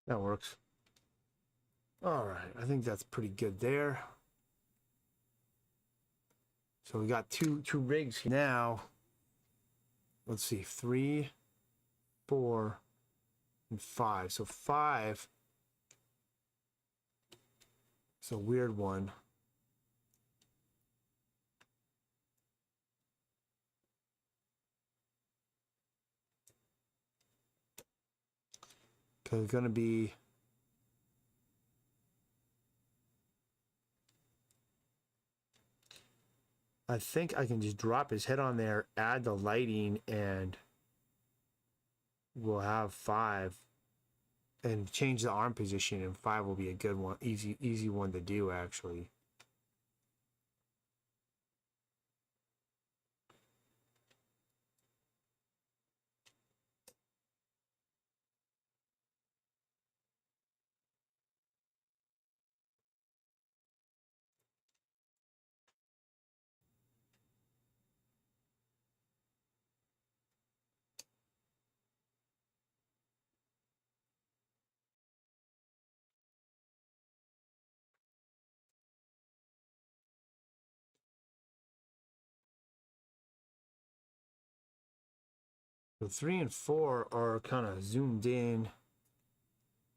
That works. All right, I think that's pretty good there. So we got two rigs here. Now. Let's see, 3, 4, and 5. So 5 is a weird one. Because it's going to be I think I can just drop his head on there, add the lighting, and we'll have 5 and change the arm position, and 5 will be a good one, easy one to do actually. So 3 and 4 are kind of zoomed in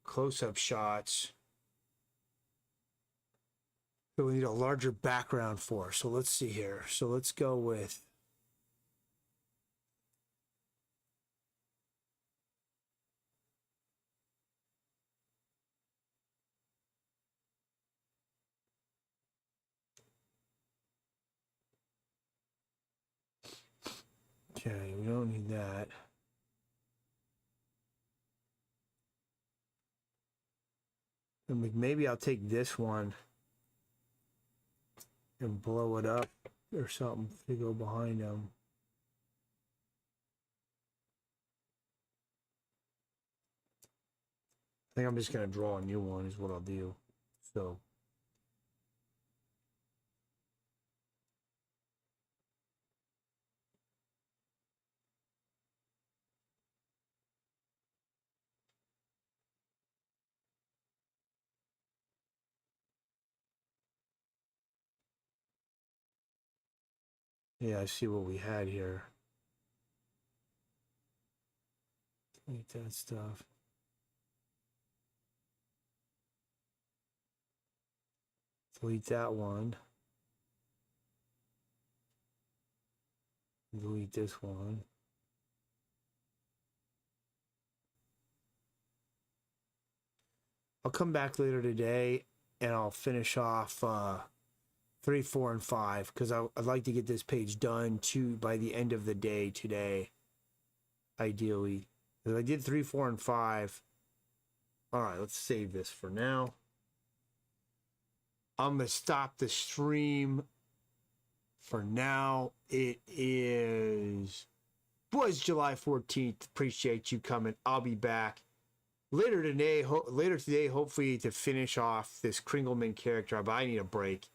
close-up shots. So we need a larger background for. So let's see here. So let's go with okay, we don't need that. And maybe I'll take this one and blow it up or something to go behind them. I think I'm just going to draw a new one is what I'll do. So yeah, I see what we had here. Like that stuff. Delete that one. Delete this one. I'll come back later today and I'll finish off 3, 4, and 5 because I'd like to get this page done by the end of the day today, ideally. If I did 3, 4, and 5. All right, let's save this for now. I'm gonna stop the stream for now. It was July 14th. Appreciate you coming. I'll be back later today. Hopefully to finish off this Kringleman character. But I need a break.